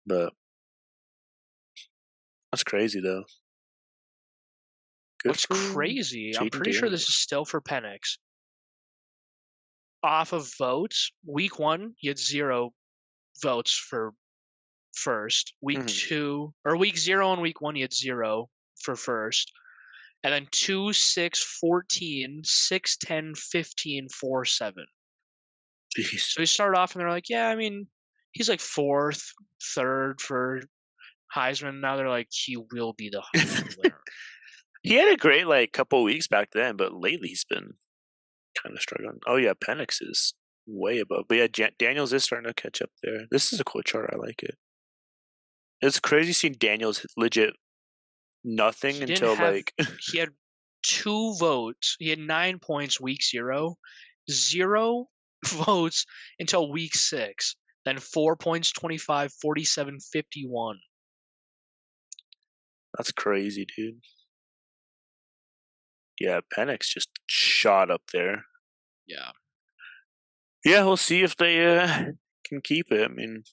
But that's crazy, though. Good What's for crazy? I'm Jaden pretty sure this is Daniels. still for Penix. Off of votes, week 1, he had 0 votes for first. Week Mhm. 2, or week 0 and week 1, he had 0 for first. And then 2, 6, 14, 6, 10, 15, 4, 7. Jeez. So he started off and they're like, yeah, I mean, he's like 4th, 3rd for Heisman. Now they're like, he will be the Heisman winner. He had a great like couple weeks back then, but lately he's been kind of struggling. Oh yeah, Penix is way above. But yeah, Daniels is starting to catch up there. This is a cool chart. I like it. It's crazy seeing Daniels hit legit nothing He didn't until have, like he had 2 votes. He had 9 points week 0, 0 votes until week 6. Then 4 points, 25, 47, 51. that's crazy, dude. Yeah, Penix just shot up there. Yeah. Yeah, we'll see if they can keep it. I mean,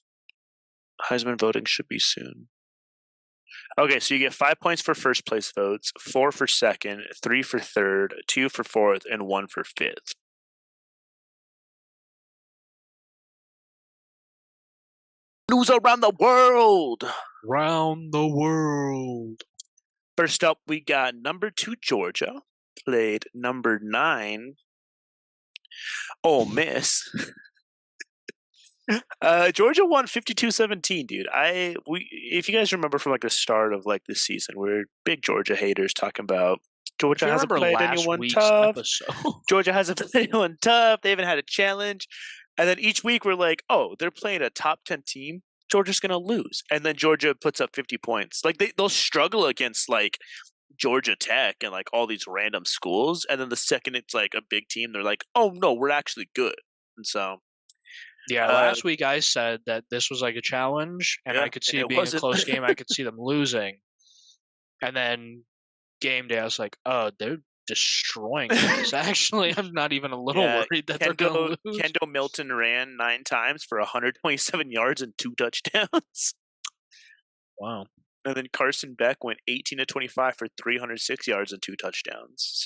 Heisman voting should be soon. Okay, so you get 5 points for first place votes, 4 for second, 3 for third, 2 for fourth, and 1 for fifth. News around the world. Round the world. First up, we got number 2 Georgia played number 9 Ole Miss. Georgia won 52-17, dude. If you guys remember from like the start of like this season, we're big Georgia haters talking about Georgia hasn't played anyone tough. Georgia hasn't played anyone tough. They haven't had a challenge. And then each week we're like, oh, they're playing a top 10 team. Georgia's going to lose. And then Georgia puts up 50 points. Like they'll struggle against like Georgia Tech and like all these random schools. And then the second it's like a big team, they're like, oh, no, we're actually good. And so. Yeah, last week I said that this was like a challenge, and I could see it being a close game. I could see them losing. And then game day, I was like, oh, they're destroying guys. Actually, I'm not even a little worried that they're going to lose. Kendall Milton ran 9 times for 127 yards and 2 touchdowns. Wow. And then Carson Beck went 18 to 25 for 306 yards and 2 touchdowns.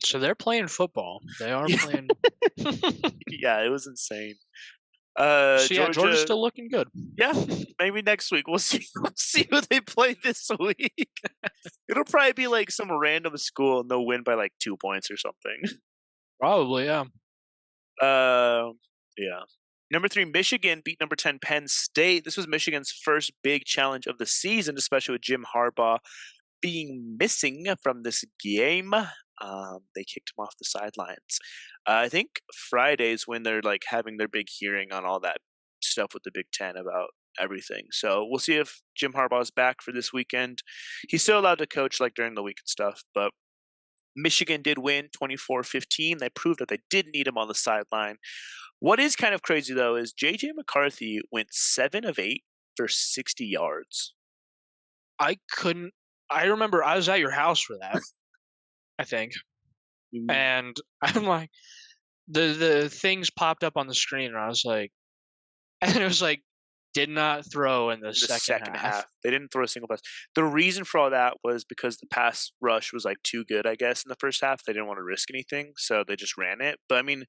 So they're playing football. They are playing. Yeah, it was insane. Georgia's still looking good. Yeah, maybe next week we'll see. We'll see who they play this week. It'll probably be like some random school and they'll win by like 2 points or something. Probably, yeah. Yeah. Number 3, Michigan beat number 10 Penn State. This was Michigan's first big challenge of the season, especially with Jim Harbaugh being missing from this game. They kicked him off the sidelines. I think Fridays when they're like having their big hearing on all that stuff with the Big Ten about everything. So we'll see if Jim Harbaugh is back for this weekend. He's still allowed to coach like during the week and stuff, but Michigan did win 24-15. They proved that they did need him on the sideline. What is kind of crazy though is J.J. McCarthy went 7 of 8 for 60 yards. I remember I was at your house for that. I think. And I'm like, the things popped up on the screen, and I was like, and it was like, did not throw in the second half. They didn't throw a single pass. The reason for all that was because the pass rush was like too good, I guess, in the first half. They didn't want to risk anything, so they just ran it. But I mean,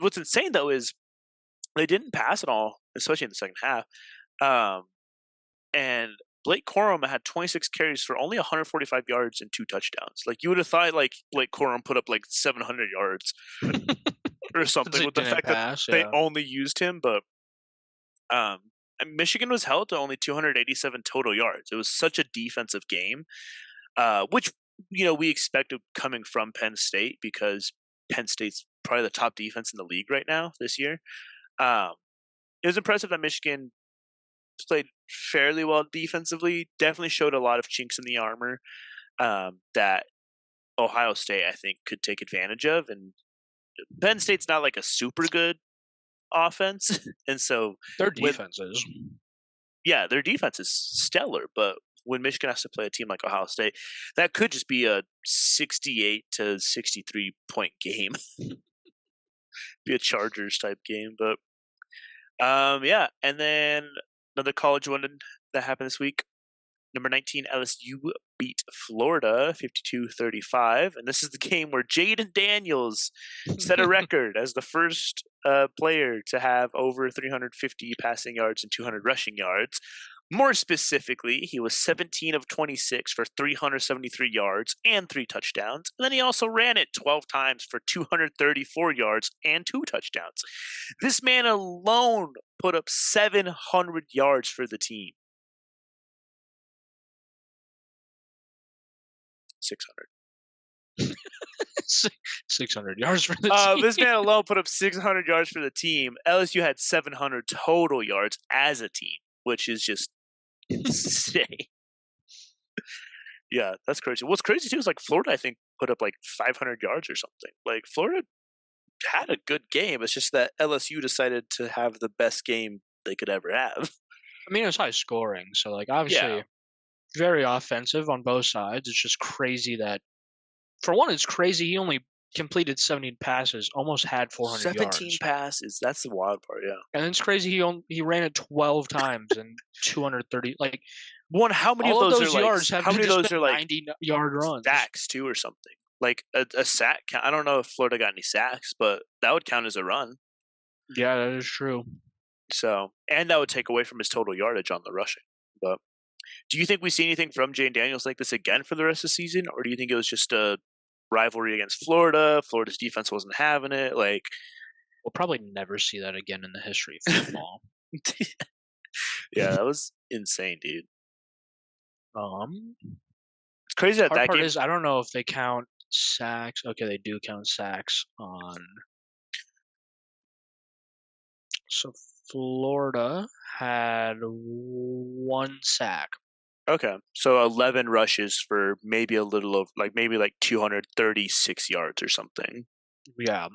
what's insane though is they didn't pass at all, especially in the second half. And Blake Corum had 26 carries for only 145 yards and 2 touchdowns. Like you would have thought, like Blake Corum put up like 700 yards or something with the fact that they only used him. But Michigan was held to only 287 total yards. It was such a defensive game, which we expected coming from Penn State because Penn State's probably the top defense in the league right now this year. It was impressive that Michigan played fairly well defensively. Definitely showed a lot of chinks in the armor that Ohio State, I think, could take advantage of. And Penn State's not like a super good offense, and so Their when defense is. yeah, their defense is stellar, but when Michigan has to play a team like Ohio State, that could just be a 68 to 63 point game, be a Chargers type game. But yeah, and then another college one that happened this week. Number 19, LSU beat Florida 52-35. And this is the game where Jaden Daniels set a record as the first player to have over 350 passing yards and 200 rushing yards. More specifically, he was 17 of 26 for 373 yards and 3 touchdowns. And then he also ran it 12 times for 234 yards and 2 touchdowns. This man alone put up 700 yards for the team. 600. 600 yards for the team. This man alone put up 600 yards for the team. LSU had 700 total yards as a team, which is just insane. Yeah, that's crazy. What's crazy too is like Florida, I think, put up like 500 yards or something. Like Florida had a good game. It's just that LSU decided to have the best game they could ever have. I mean, it was high scoring, so like obviously very offensive on both sides. It's just crazy that, for one, it's crazy he only completed 17 passes, almost had 400 17 yards. passes. That's the wild part, yeah. And it's crazy he ran it 12 times and 230. Like, how many all of those are yards like? have How many of those been are like 90-yard runs? sacks too, or something? Like a sack. I don't know if Florida got any sacks, but that would count as a run. Yeah, that is true. So, and that would take away from his total yardage on the rushing. But do you think we see anything from Jane Daniels like this again for the rest of the season, or do you think it was just a rivalry against Florida? Florida's defense wasn't having it. Like, we'll probably never see that again in the history of football. Yeah, that was insane, dude. It's crazy that hard that part game. is I don't know if they count sacks. Okay, they do count sacks on. So Florida had 1 sack. Okay, so 11 rushes for maybe a little of maybe 236 yards or something. Yeah.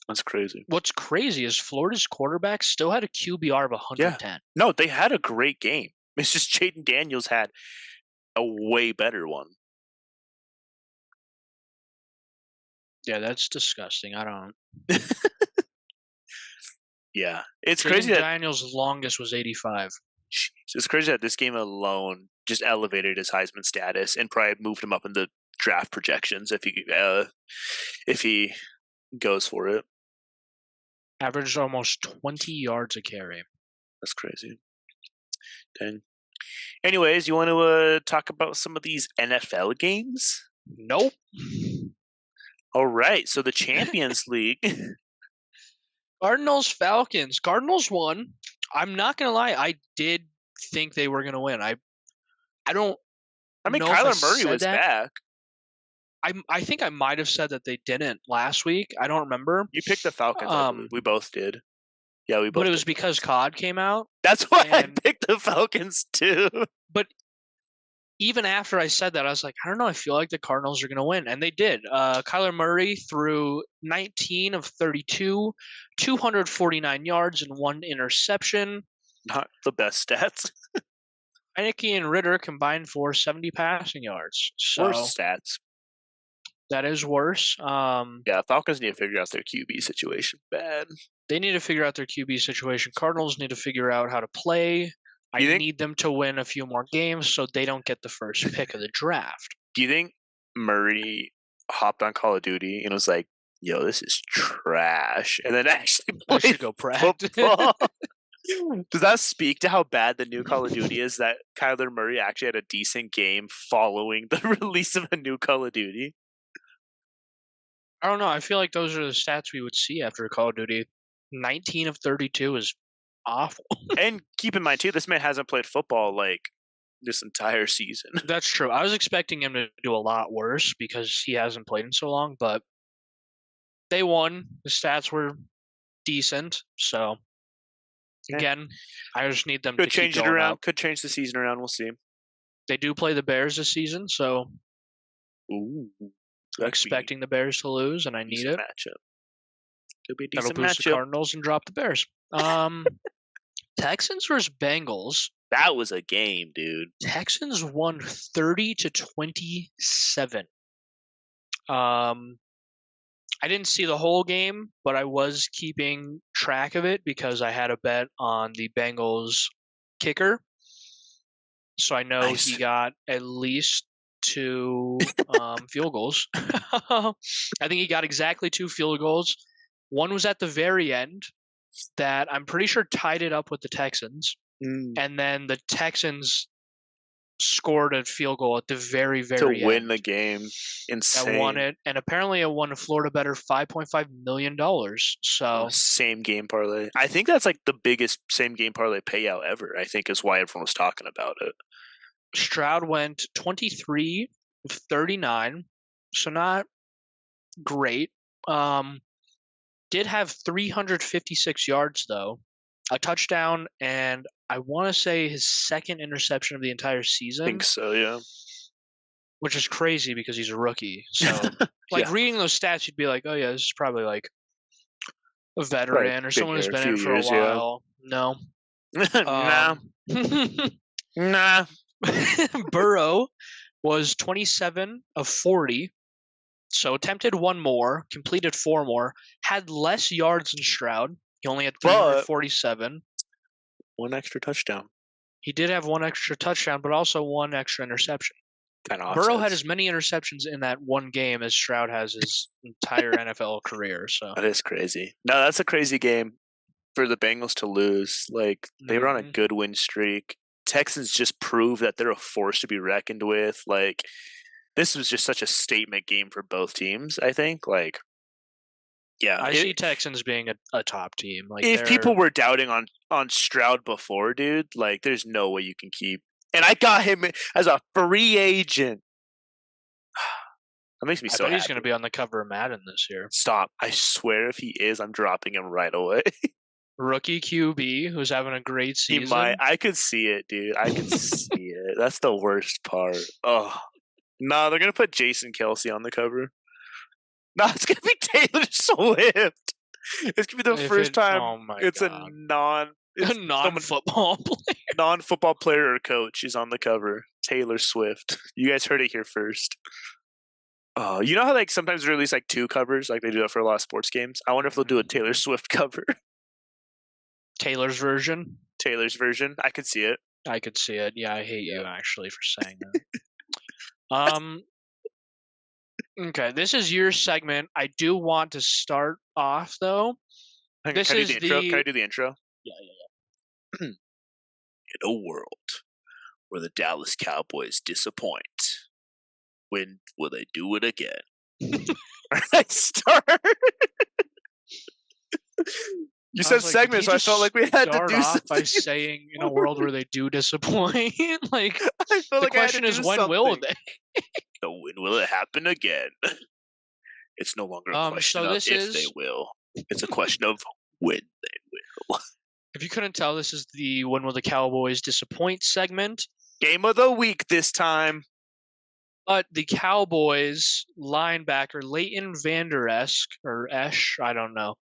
That's crazy. What's crazy is Florida's quarterback still had a QBR of 110. Yeah. No, they had a great game. It's just Jaden Daniels had a way better one. Yeah, that's disgusting. I don't. Yeah, it's Jaden crazy that Daniels' longest was 85. it's crazy that this game alone just elevated his Heisman status and probably moved him up in the draft projections if he goes for it. Averaged almost 20 yards a carry. That's crazy. Dang. Anyways, you want to talk about some of these NFL games? Nope. All right, so the Champions League. Cardinals Falcons. Cardinals won. I'm not gonna lie. I did think they were gonna win. I don't. I mean, know if Kyler Murray was that. back. I think I might have said that they didn't last week. I don't remember. You picked the Falcons. I believe. We both did. Yeah, we both. But it was because COD came out. That's why I picked the Falcons too. But even after I said that, I was like, I don't know. I feel like the Cardinals are going to win. And they did. Kyler Murray threw 19 of 32, 249 yards and 1 interception. Not the best stats. Heineke and Ritter combined for 70 passing yards. So worse stats. That is worse. Yeah, Falcons need to figure out their QB situation. Bad. They need to figure out their QB situation. Cardinals need to figure out how to play. I need them to win a few more games so they don't get the first pick of the draft. Do you think Murray hopped on Call of Duty and was like, yo, this is trash, and then actually played go practice football? Does that speak to how bad the new Call of Duty is, that Kyler Murray actually had a decent game following the release of a new Call of Duty? I don't know. I feel like those are the stats we would see after Call of Duty. 19 of 32 is awful. And keep in mind, too, this man hasn't played football this entire season. That's true. I was expecting him to do a lot worse because he hasn't played in so long, but they won. The stats were decent. So, again, I just need them to change keep it around. Up. Could change the season around. We'll see. They do play the Bears this season, so ooh, I'm expecting the Bears to lose, and I need it. Matchup. Could be a That'll decent boost the matchup. Cardinals and drop the Bears. Texans versus Bengals. That was a game, dude. Texans won 30-27. I didn't see the whole game, but I was keeping track of it because I had a bet on the Bengals kicker. So I know Nice. he got at least 2 field goals. I think he got exactly 2 field goals. One was at the very end that I'm pretty sure tied it up with the Texans. And then the Texans scored a field goal at the very, very to win end the game. Insane. that won it, and apparently it won Florida better $5.5 million. So same game parlay. I think that's like the biggest same game parlay payout ever. I think is why everyone was talking about it. Stroud went 23 of 39, so not great. Did have 356 yards though, a touchdown, and I want to say his second interception of the entire season. I think so, yeah. Which is crazy because he's a rookie. So, reading those stats, you'd be like, "Oh yeah, this is probably like a veteran or someone who's been in for a while." Yeah. No. Nah. Burrow was 27 of 40, so attempted 1 more, completed 4 more, had less yards than Stroud. He only had 347. 1 extra touchdown. He did have 1 extra touchdown, but also 1 extra interception. Kind of Burrow had as many interceptions in that one game as Stroud has his entire NFL career. So that is crazy. No, that's a crazy game for the Bengals to lose. Like, they were on a good win streak. Texans just prove that they're a force to be reckoned with. Like, this was just such a statement game for both teams, I think. Like, yeah. I see Texans being a top team. Like, if people were doubting on Stroud before, dude, like, there's no way you can keep. And I got him as a free agent. That makes me so happy. He's going to be on the cover of Madden this year. Stop. I swear if he is, I'm dropping him right away. Rookie QB who's having a great season. He might. I could see it, dude. I could see it. That's the worst part. Oh. No, they're going to put Jason Kelsey on the cover. No, it's going to be Taylor Swift. It's going to be the first time it's a non-football player. Non-football player or coach is on the cover. Taylor Swift. You guys heard it here first. Oh, you know how like sometimes they release like 2 covers, like they do that for a lot of sports games? I wonder if they'll do a Taylor Swift cover. Taylor's version? Taylor's version. I could see it. I could see it. Yeah, I hate you actually for saying that. Okay, this is your segment. I do want to start off though. Can I do the intro? Yeah. In a world where the Dallas Cowboys disappoint, when will they do it again? I start. You said segment, so I felt like we had to do something by saying in a world where they do disappoint. Like, the question is, when will they? So when will it happen again? It's no longer a question of if they will. It's a question of when they will. If you couldn't tell, this is the When Will the Cowboys Disappoint segment. Game of the week this time. But the Cowboys linebacker, Leighton Vander Esch, I don't know.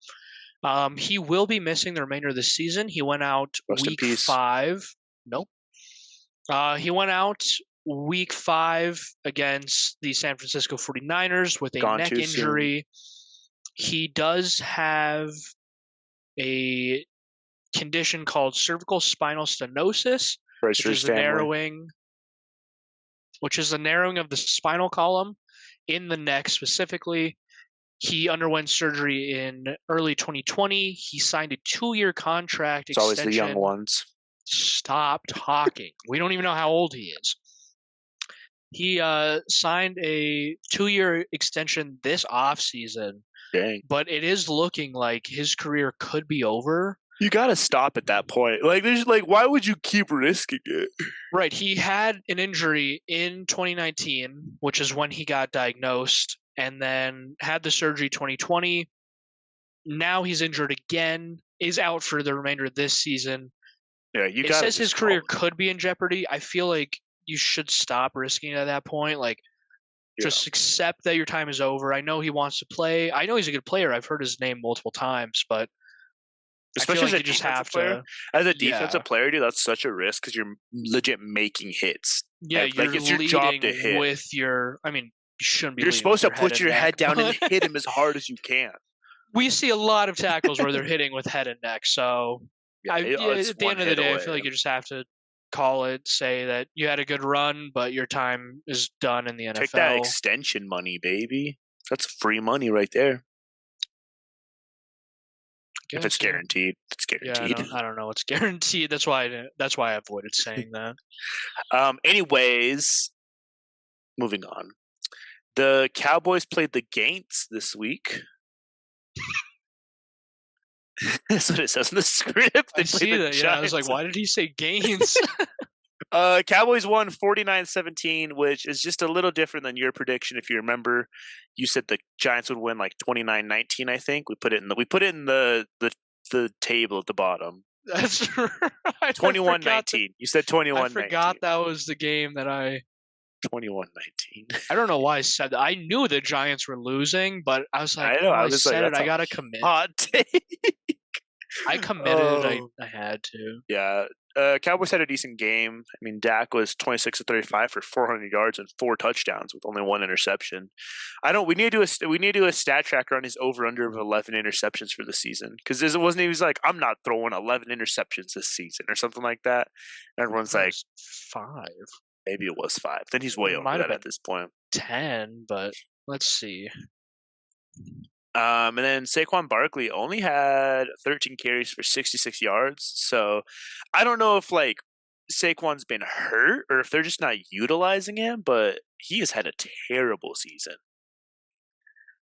He will be missing the remainder of the season. He went out week 5. Nope. He went out week 5 against the San Francisco 49ers with a neck injury. He does have a condition called cervical spinal stenosis, which is the narrowing of the spinal column in the neck specifically. He underwent surgery in early 2020. He signed a 2-year contract extension. It's always the young ones. Stop talking. We don't even know how old he is. He signed a 2-year extension this offseason. Dang. But it is looking like his career could be over. You gotta stop at that point. Like, there's why would you keep risking it? Right. He had an injury in 2019, which is when he got diagnosed, and then had the surgery 2020. Now he's injured again, is out for the remainder of this season. Yeah, it says his career could be in jeopardy. I feel like you should stop risking it at that point. Like, Just accept that your time is over. I know he wants to play. I know he's a good player. I've heard his name multiple times, but especially as a you just defensive have player. to. As a defensive player, dude, that's such a risk because you're legit making hits. Yeah, you're it's your job to hit with your. I mean, you shouldn't be. You're supposed to put your head down and hit him as hard as you can. We see a lot of tackles where they're hitting with head and neck. So, at the end of the day, I feel like you just have to call it, say that you had a good run, but your time is done in the NFL. Take that extension money, baby. That's free money right there. If it's guaranteed, it's guaranteed. Yeah, I don't know what's guaranteed. That's why I avoided saying that. Anyways, moving on. The Cowboys played the Gaints this week. That's what it says in the script. I see that. Yeah, I was like, why did he say Gains? Cowboys won 49-17, which is just a little different than your prediction. If you remember, you said the Giants would win like 29-19. I think we put it in the table at the bottom. That's right. 21-19. You said 21-19. I forgot that was the game that 21-19. I don't know why I said that. I knew the Giants were losing, but I was like, I gotta commit. Hot take. I committed. I had to. Yeah. Cowboys had a decent game. I mean, Dak was 26-35 for 400 yards and 4 touchdowns with only 1 interception. We need to do a stat tracker on his over/under of 11 interceptions for the season, because it wasn't. He was like, I'm not throwing 11 interceptions this season or something like that. And everyone's like, 5. Maybe it was 5. Then he's way over that at this point. 10, but let's see. And then Saquon Barkley only had 13 carries for 66 yards. So I don't know if like Saquon's been hurt or if they're just not utilizing him, but he has had a terrible season.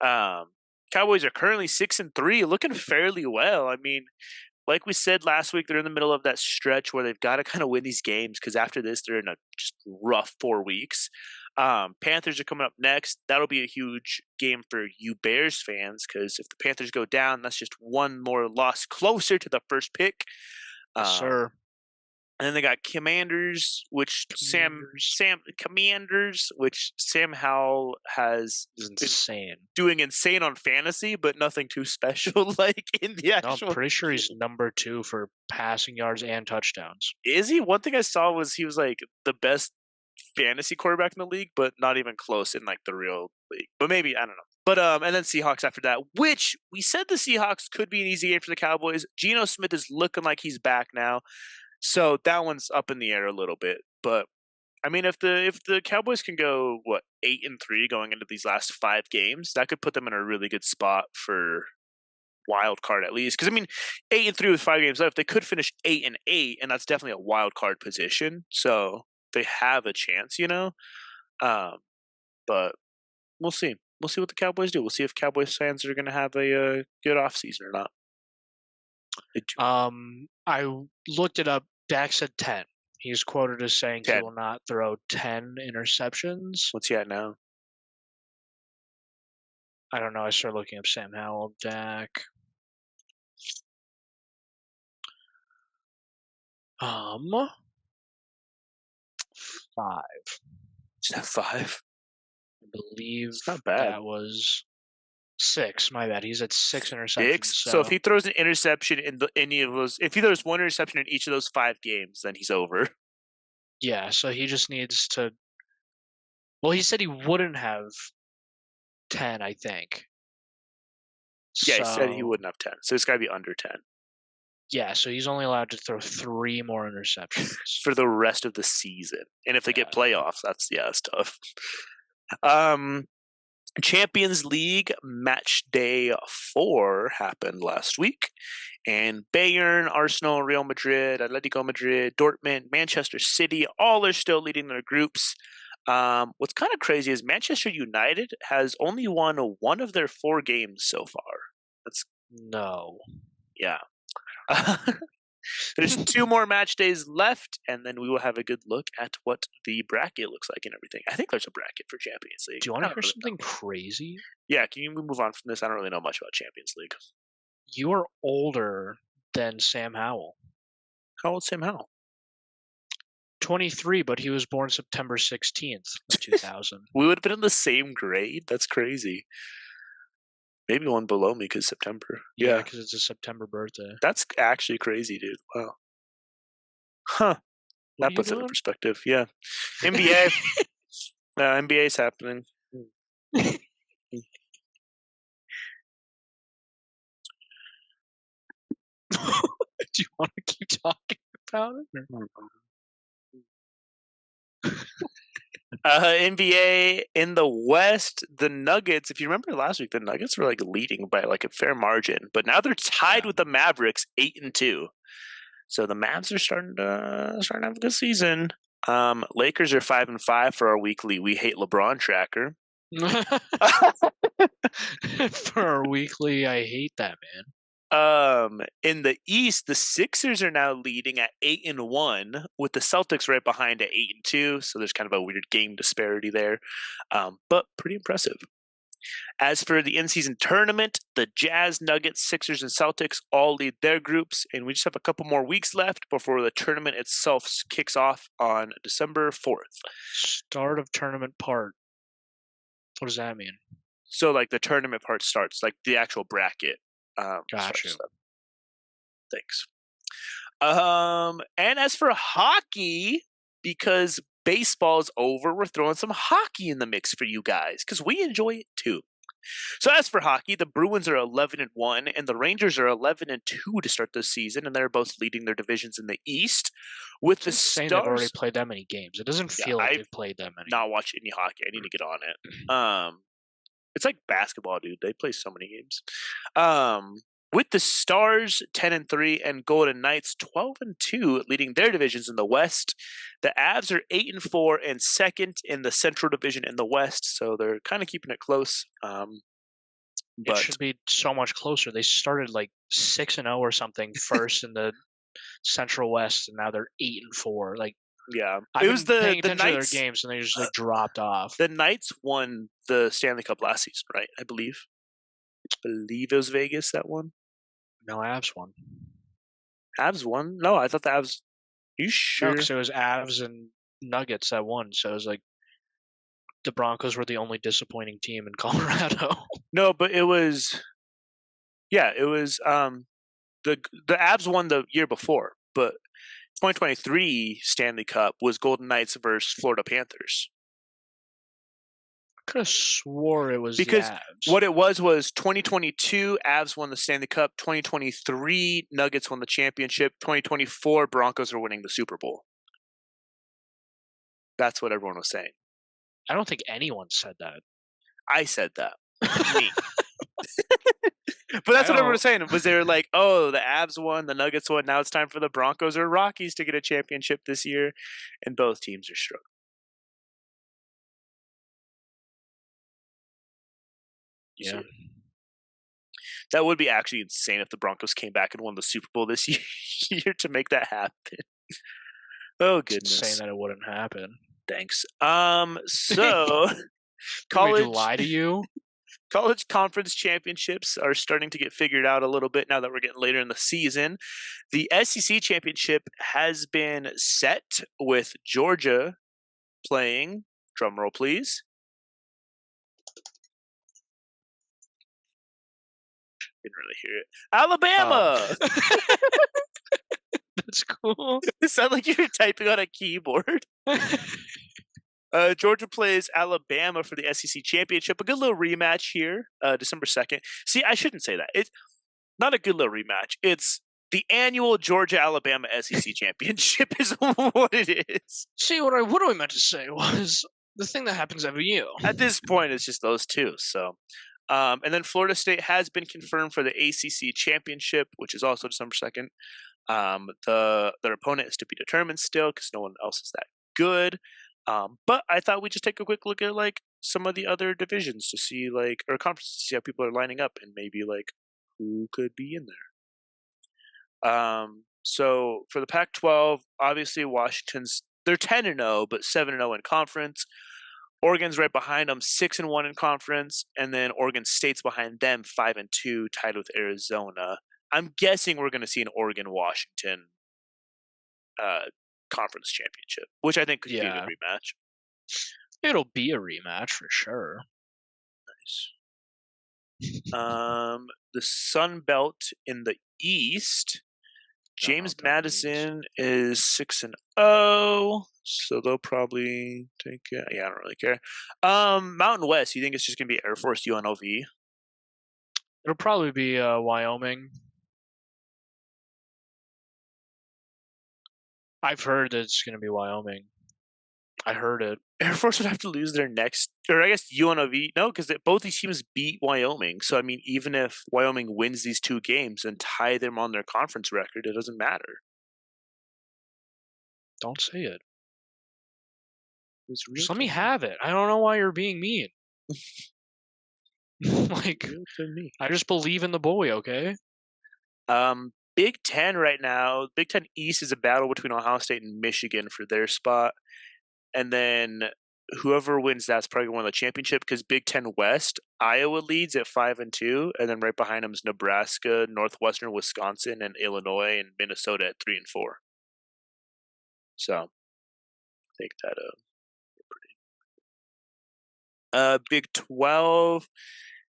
Cowboys are currently 6-3, looking fairly well. I mean, like we said last week, they're in the middle of that stretch where they've got to kind of win these games, because after this, they're in a just rough 4 weeks. Panthers are coming up next. That'll be a huge game for you Bears fans, because if the Panthers go down, that's just one more loss closer to the first pick. Sir. And then they got Commanders, which Sam Howell has insane, doing insane on fantasy, but nothing too special like in the actual. I'm pretty sure he's number 2 for passing yards and touchdowns. Is he? One thing I saw was he was like the best fantasy quarterback in the league, but not even close in like the real league. But maybe, I don't know. But and then Seahawks after that, which we said the Seahawks could be an easy game for the Cowboys. Geno Smith is looking like he's back now. So that one's up in the air a little bit, but I mean, if the Cowboys can go 8-3 going into these last 5 games, that could put them in a really good spot for wild card at least. Because I mean, 8-3 with 5 games left, they could finish 8-8, and that's definitely a wild card position. So they have a chance, you know. But we'll see. We'll see what the Cowboys do. We'll see if Cowboys fans are going to have a good offseason or not. I looked it up. Dak said 10. He's quoted as saying 10. He will not throw 10 interceptions. What's he at now? I don't know. I started looking up Sam Howell, Dak. 5. Is that 5? I believe it's not bad. That was 6. My bad. He's at 6 interceptions. 6. So if he throws an interception in any of those, if he throws 1 interception in each of those 5 games, then he's over. Yeah. So he just needs to. Well, he said he wouldn't have 10. I think. Yeah, he said he wouldn't have 10. So it's got to be under 10. Yeah, so he's only allowed to throw 3 more interceptions for the rest of the season. And if they get playoffs, that's tough. Champions League match day 4 happened last week, and Bayern, Arsenal, Real Madrid, Atletico Madrid, Dortmund, Manchester City, all are still leading their groups. What's kind of crazy is Manchester United has only won 1 of their 4 games so far. Yeah. There's 2 more match days left, and then we will have a good look at what the bracket looks like and everything. I think there's a bracket for Champions League. Do you want to hear something crazy? Yeah, can you move on from this? I don't really know much about Champions League. You are older than Sam Howell. How old is Sam Howell? 23, but he was born September 16th of 2000. We would have been in the same grade. That's crazy. Maybe one below me because September. Yeah, because it's a September birthday. That's actually crazy, dude. Wow. Huh. That puts it in perspective. Yeah. NBA. NBA's happening. Do you want to keep talking about it? NBA in the West, the Nuggets. If you remember last week, the Nuggets were like leading by like a fair margin, but now they're tied with the Mavericks, 8-2. So the Mavs are starting to have a good season. Lakers are 5-5 for our weekly We Hate LeBron tracker. For our weekly, I hate that, man. In the East, the Sixers are now leading at 8-1, with the Celtics right behind at 8-2. So there's kind of a weird game disparity there, but pretty impressive. As for the in-season tournament, the Jazz, Nuggets, Sixers, and Celtics all lead their groups, and we just have a couple more weeks left before the tournament itself kicks off on December 4th. Start of tournament part. What does that mean? So, like, the tournament part starts, like the actual bracket. Gotcha. Thanks. And as for hockey, because baseball's over, we're throwing some hockey in the mix for you guys because we enjoy it too. So as for hockey, the Bruins are 11-1 and the Rangers are 11-2 to start the season, and they're both leading their divisions in the East. With the Stars, they've already played that many games. It doesn't feel like they've played that many. Not watch any hockey. I need to get on it. It's like basketball, dude. They play so many games. With the Stars 10-3 and Golden Knights 12-2 leading their divisions in the West, the Avs are 8-4 and second in the Central Division in the West, so they're kind of keeping it close. It should be so much closer. They started like 6-0 or something first in the Central West, and now they're 8-4. Like, yeah, it was the Knights to their games, and they just like dropped off. The Knights won the Stanley Cup last season, right? I believe it was Vegas that won. No, Avs won. Avs won? No, I thought the Avs. You sure? No, because it was Avs and Nuggets that won. So it was like the Broncos were the only disappointing team in Colorado. No, but it was. Yeah, it was. The Avs won the year before, but 2023 Stanley Cup was Golden Knights versus Florida Panthers. I could have swore it was because the Avs. What it was 2022 Avs won the Stanley Cup, 2023 Nuggets won the championship, 2024 Broncos are winning the Super Bowl. That's what everyone was saying. I don't think anyone said that. I said that. Me. But that's what everyone was saying. Was they like, oh, the Avs won, the Nuggets won, now it's time for the Broncos or Rockies to get a championship this year, and both teams are struggling. Yeah. That would be actually insane if the Broncos came back and won the Super Bowl this year to make that happen. Oh, goodness. It's insane that it wouldn't happen. Thanks. So college lie to you? College conference championships are starting to get figured out a little bit now that we're getting later in the season. The SEC championship has been set with Georgia playing, drumroll please. Didn't really hear it. Alabama! That's cool. It sounded like you were typing on a keyboard. Georgia plays Alabama for the SEC championship. A good little rematch here, December 2nd. See, I shouldn't say that. It's not a good little rematch. It's the annual Georgia-Alabama SEC championship is what it is. See, what I meant to say was the thing that happens every year. At this point, it's just those two. So, and then Florida State has been confirmed for the ACC championship, which is also December 2nd. Their opponent is to be determined still because no one else is that good. But I thought we'd just take a quick look at like some of the other divisions to see like, or conferences to see how people are lining up and maybe like who could be in there. So for the Pac-12, obviously Washington's, they're 10-0, but 7-0 in conference. Oregon's right behind them, 6-1 in conference, and then Oregon State's behind them, 5-2, tied with Arizona. I'm guessing we're going to see an Oregon-Washington conference championship, which I think could be a good Yeah. rematch. It'll be a rematch for sure. Nice. The Sun Belt in the East. James Madison is 6-0, so they'll probably take it. Yeah, I don't really care. Mountain West, you think it's just gonna be Air Force UNLV? It'll probably be Wyoming. I've heard that it's gonna be Wyoming. I heard it. Air Force would have to lose their next, or I guess UNLV. No, because both these teams beat Wyoming. So I mean, even if Wyoming wins these 2 games and tie them on their conference record, it doesn't matter. Don't say it. Just let me have it. I don't know why you're being mean. Like, I just believe in the boy, okay? Big Ten right now. Big Ten East is a battle between Ohio State and Michigan for their spot, and then whoever wins that's probably going to win the championship. Because Big Ten West, Iowa leads at 5-2, and then right behind them is Nebraska, Northwestern, Wisconsin, and Illinois, and Minnesota at 3-4. So, I think that pretty. Big 12.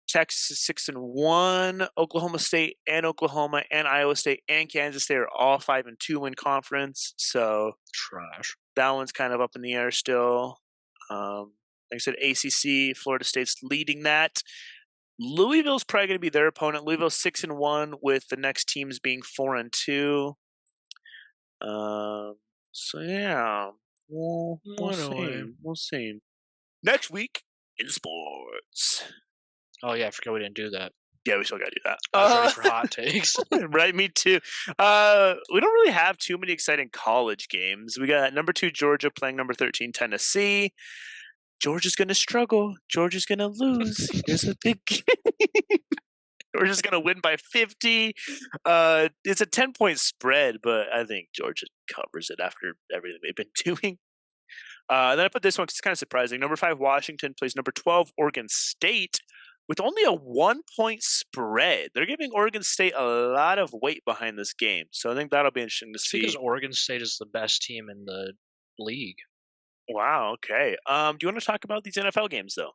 Texas is 6-1. Oklahoma State and Oklahoma and Iowa State and Kansas State are all 5-2 in conference. So trash. That one's kind of up in the air still. Like I said, ACC, Florida State's leading that. Louisville's probably going to be their opponent. Louisville's 6-1 with the next teams being 4-2. So yeah, we'll see. We'll see. Next week in sports. Oh yeah, I forgot we didn't do that. Yeah, we still gotta do that. I was ready for hot takes. Right, me too. We don't really have too many exciting college games. We got number 2 Georgia playing number 13 Tennessee. Georgia's gonna struggle. Georgia's gonna lose. Here's a big game. Georgia's gonna win by 50. It's a 10-point spread, but I think Georgia covers it after everything they've been doing. Then I put this one because it's kind of surprising. Number 5 Washington plays number 12 Oregon State with only a 1-point spread. They're giving Oregon State a lot of weight behind this game, so I think that'll be interesting to see. Because Oregon State is the best team in the league. Wow. Okay. Do you want to talk about these NFL games though?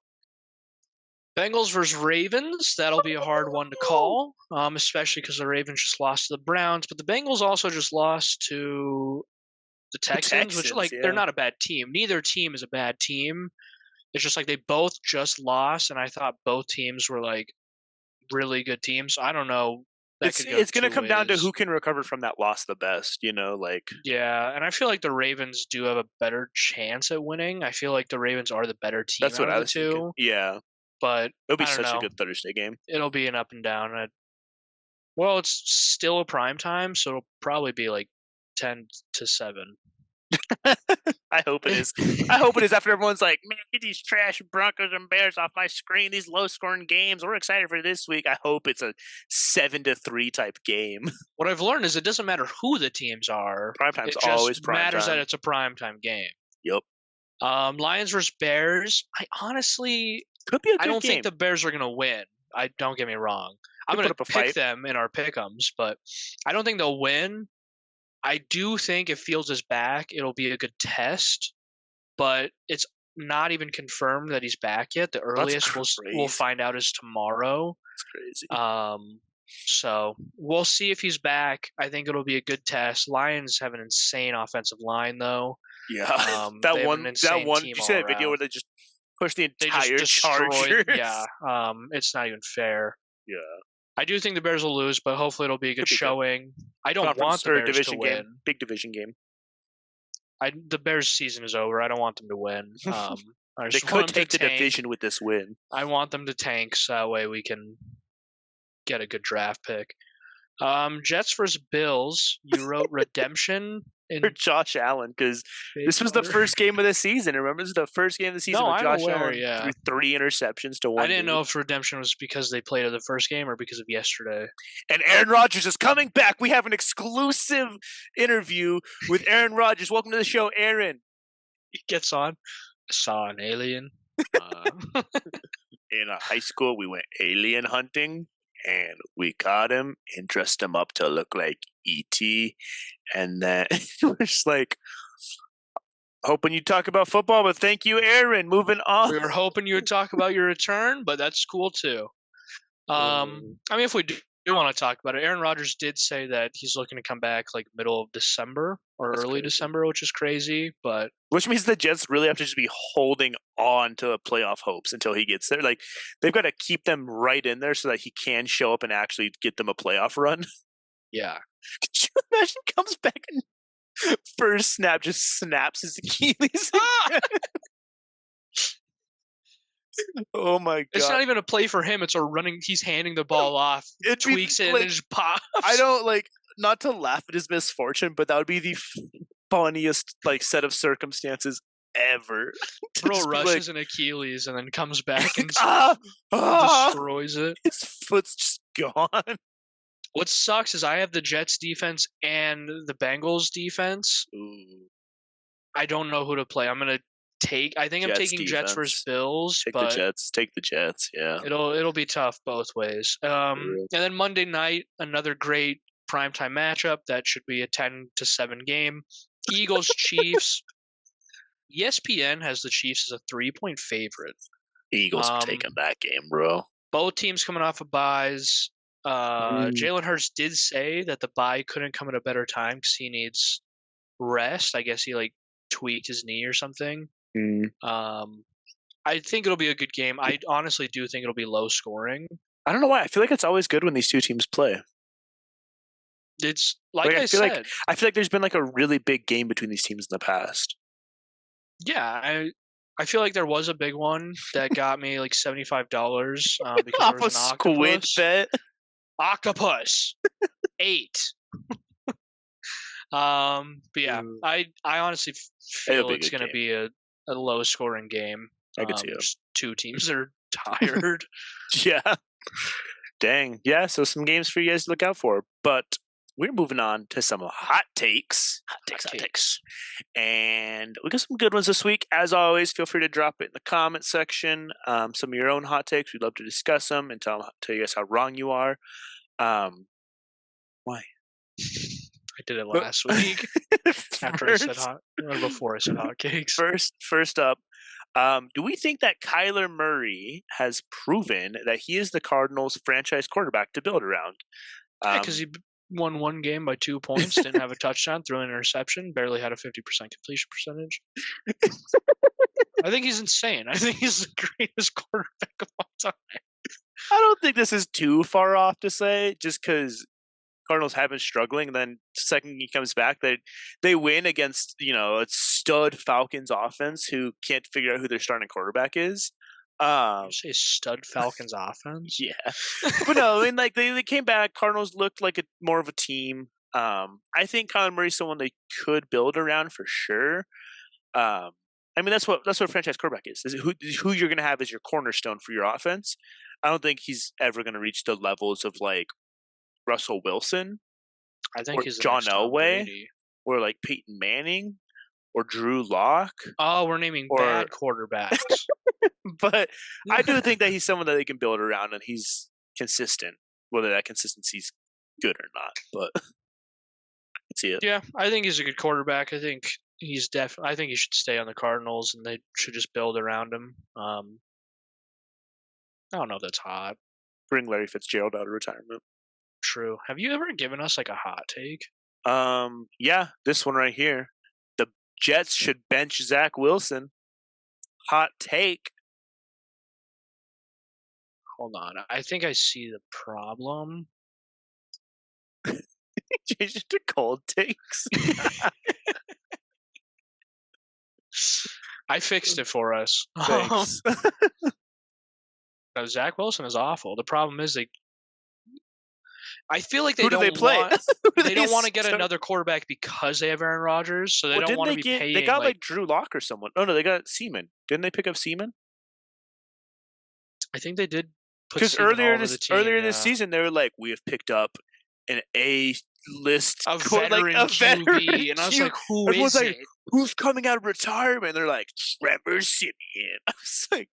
Bengals versus Ravens. That'll be a hard one to call, especially because the Ravens just lost to the Browns, but the Bengals also just lost to the Texans, which they're not a bad team. Neither team is a bad team. It's just like they both just lost, and I thought both teams were like really good teams. I don't know. It's going to come down to who can recover from that loss the best, Yeah, and I feel like the Ravens do have a better chance at winning. I feel like the Ravens are the better team That's what out I of was the two. thinking. Yeah. But it'll be such a good Thursday game. It'll be an up and down. Well, it's still a prime time, so it'll probably be like 10-7. I hope it is. I hope it is after everyone's like, man, get these trash Broncos and Bears off my screen. These low-scoring games. We're excited for this week. I hope it's a 7-3 type game. What I've learned is it doesn't matter who the teams are. Primetime's always prime time. It matters that it's a primetime game. Yep. Lions versus Bears. I honestly could be a good game. I don't think the Bears are going to win. Don't get me wrong. I'm going to pick them in our pick'ems, but I don't think they'll win. I do think if Fields is back, it'll be a good test, but it's not even confirmed that he's back yet. The earliest we'll find out is tomorrow. That's crazy. So we'll see if he's back. I think it'll be a good test. Lions have an insane offensive line, though. Yeah, that one. You said a video where they just pushed the entire Chargers. Yeah, it's not even fair. Yeah. I do think the Bears will lose, but hopefully it'll be a good showing. I don't want the Bears to win. Big division game. The Bears' season is over. I don't want them to win. They could take the division with this win. I want them to tank so that way we can get a good draft pick. Jets versus Bills. You wrote redemption for Josh Allen because this was the first game of the season. Remember, this is the first game of the season with Josh Allen threw 3 interceptions to 1. I didn't know if redemption was because they played the first game or because of yesterday. And Aaron Rodgers is coming back. We have an exclusive interview with Aaron Rodgers. Welcome to the show, Aaron. He gets on. I saw an alien. In high school, we went alien hunting. And we caught him and dressed him up to look like E.T. And then it was like, hoping you talk about football, but thank you, Aaron. Moving on. We were hoping you would talk about your return, but that's cool too. I mean, if we do want to talk about it, Aaron Rodgers did say that he's looking to come back like middle of December or early December, which is crazy. But which means the Jets really have to just be holding on to playoff hopes until he gets there. Like they've got to keep them right in there so that he can show up and actually get them a playoff run. Yeah. Could you imagine comes back and first snap just snaps his Achilles? Oh my god! It's not even a play for him. It's a running. He's handing the ball off. It tweaks it, like, and it just pops. I don't like not to laugh at his misfortune, but that would be the funniest like set of circumstances ever. Bro rushes an Achilles and then comes back and destroys it. His foot's just gone. What sucks is I have the Jets defense and the Bengals defense. Ooh. I don't know who to play. I'm taking defense. Jets versus Bills. Take the Jets. Yeah. It'll be tough both ways. And then Monday night, another great primetime matchup that should be a 10-7 game. Eagles Chiefs. ESPN has the Chiefs as a 3-point favorite. Eagles are taking that game, bro. Both teams coming off of byes. Jalen Hurts did say that the bye couldn't come at a better time because he needs rest. I guess he like tweaked his knee or something. I think it'll be a good game. I honestly do think it'll be low scoring. I don't know why. I feel like it's always good when these two teams play. It's like I said. I feel like there's been like a really big game between these teams in the past. Yeah, I feel like there was a big one that got me like $75 because off there was an octopus bet. Octopus 8. But yeah, I honestly feel it's going to be a low scoring game. I could see it. Two teams are tired. Yeah. Dang. Yeah. So some games for you guys to look out for. But we're moving on to some hot takes. Hot takes. And we got some good ones this week. As always, feel free to drop it in the comment section. Some of your own hot takes. We'd love to discuss them and tell you guys how wrong you are. Why? I did it last week after I said before I said hot cakes. First up, do we think that Kyler Murray has proven that he is the Cardinals' franchise quarterback to build around? Yeah, because he won one game by 2 points, didn't have a touchdown, threw an interception, barely had a 50% completion percentage. I think he's insane. I think he's the greatest quarterback of all time. I don't think this is too far off to say, just because Cardinals have been struggling. And then the second he comes back, they win against a stud Falcons offense who can't figure out who their starting quarterback is. You say stud Falcons offense? Yeah, but no, I mean like they came back. Cardinals looked like more of a team. I think Kyler Murray's someone they could build around for sure. I mean that's what a franchise quarterback is who you're going to have as your cornerstone for your offense. I don't think he's ever going to reach the levels of like Russell Wilson. I think he's John Elway or like Peyton Manning or Drew Lock. Oh, we're naming bad quarterbacks. But I do think that he's someone that they can build around, and he's consistent. Whether that consistency's good or not, but I can see it. Yeah, I think he's a good quarterback. I think he's I think he should stay on the Cardinals, and they should just build around him. I don't know if that's hot. Bring Larry Fitzgerald out of retirement. True. Have you ever given us like a hot take? Yeah, this one right here. The Jets should bench Zach Wilson. Hot take. Hold on. I think I see the problem. Change it to cold takes. I fixed it for us. Thanks. Zach Wilson is awful. The problem is I feel like they don't want to get another quarterback because they have Aaron Rodgers, so they don't want to be paying. They got like Drew Lock or someone. Oh no, they got Seaman. Didn't they pick up Seaman? I think they did. Because earlier this season, they were like, we have picked up an A-list veteran QB, and I was like, who is it? Who's coming out of retirement? They're like, Trevor Siemian. I was like,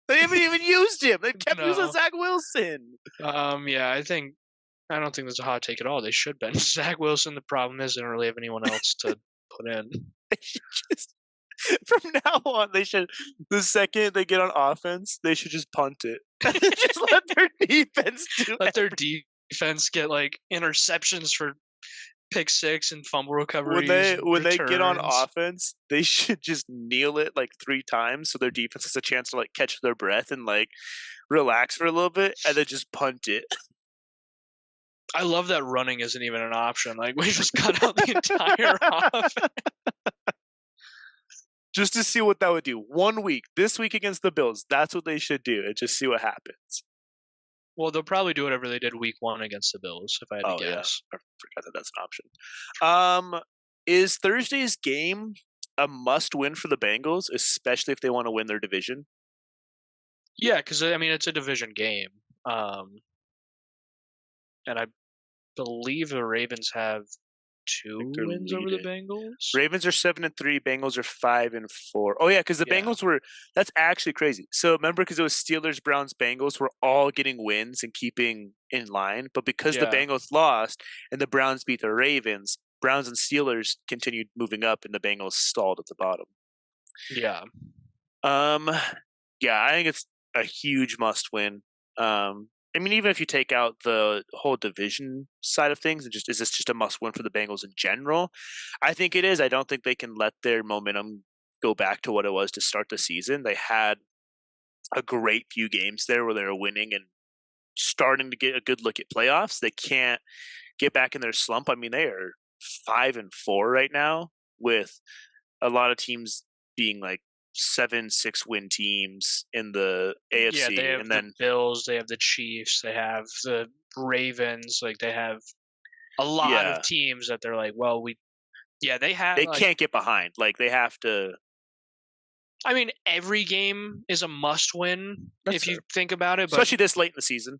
they haven't even used him. They kept using Zach Wilson. Yeah, I don't think that's a hot take at all. They should bench Zach Wilson. The problem is they don't really have anyone else to put in. should just, from now on, the second they get on offense, they should just punt it. Just let their defense do Let it. their defense get like interceptions for pick six and fumble When recoveries, they get on returns. offense, they should just kneel it like 3 times so their defense has a chance to like catch their breath and like relax for a little bit, and then just punt it. I love that running isn't even an option. Like we just cut out the entire offense. Just to see what that would do. 1 week, this week against the Bills, that's what they should do, and just see what happens. Well, they'll probably do whatever they did week 1 against the Bills, if I had to guess. Yeah. I forgot that that's an option. Is Thursday's game a must-win for the Bengals, especially if they want to win their division? Yeah, because I mean it's a division game, and I believe the Ravens have 2 wins over the Bengals. Ravens are 7-3. Bengals are 5-4. Oh yeah, because the Bengals were. That's actually crazy. So remember, because it was Steelers, Browns, Bengals were all getting wins and keeping in line, but because the Bengals lost and the Browns beat the Ravens, Browns and Steelers continued moving up, and the Bengals stalled at the bottom. Yeah. Yeah, I think it's a huge must-win. I mean, even if you take out the whole division side of things, and is this just a must-win for the Bengals in general? I think it is. I don't think they can let their momentum go back to what it was to start the season. They had a great few games there where they were winning and starting to get a good look at playoffs. They can't get back in their slump. I mean, they are 5-4 right now, with a lot of teams being like 7-6 win teams in the AFC. Yeah, they have and then the Bills, they have the Chiefs, they have the Ravens. Like they have a lot of teams that they're like, well, they can't get behind. Like they have to. I mean, every game is a must-win if you think about it, but especially this late in the season.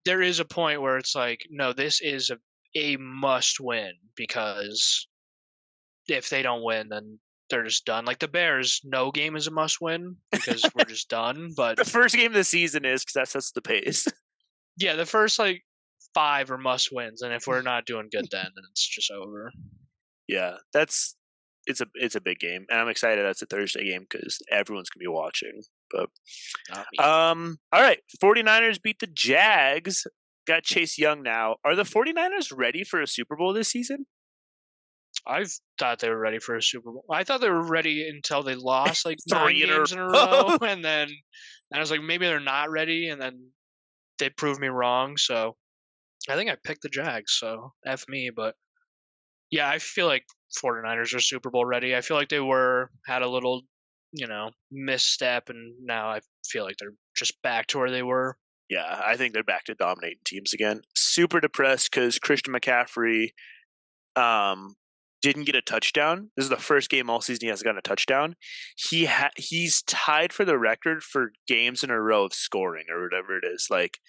There is a point where it's like, no, this is a must-win, because if they don't win, then they're just done. Like the Bears, no game is a must-win because we're just done. But the first game of the season is, because that sets the pace. Yeah, the first like 5 are must-wins, and if we're not doing good, then it's just over. Yeah, it's a big game, and I'm excited that's a Thursday game because everyone's gonna be watching. But all right, 49ers beat the Jags. Got Chase Young now. Are the 49ers ready for a Super Bowl this season? I thought they were ready for a Super Bowl. I thought they were ready until they lost like 9 games in a row, and then I was like, maybe they're not ready, and then they proved me wrong. So I think I picked the Jags. So F me, but yeah, I feel like 49ers are Super Bowl ready. I feel like they had a little, misstep, and now I feel like they're just back to where they were. Yeah, I think they're back to dominating teams again. Super depressed because Christian McCaffrey didn't get a touchdown. This is the first game all season he hasn't gotten a touchdown. He's tied for the record for games in a row of scoring or whatever it is. Like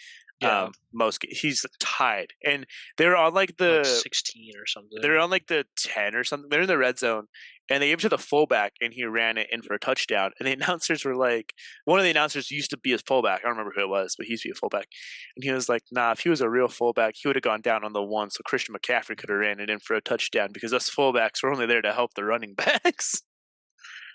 he's tied, and they're on like 16 or something. They're on like the 10 or something. They're in the red zone, and they gave it to the fullback, and he ran it in for a touchdown. And the announcers were like, one of the announcers used to be his fullback. I don't remember who it was, but he used to be a fullback. And he was like, nah, if he was a real fullback, he would have gone down on the 1, so Christian McCaffrey could have ran it in for a touchdown, because us fullbacks were only there to help the running backs.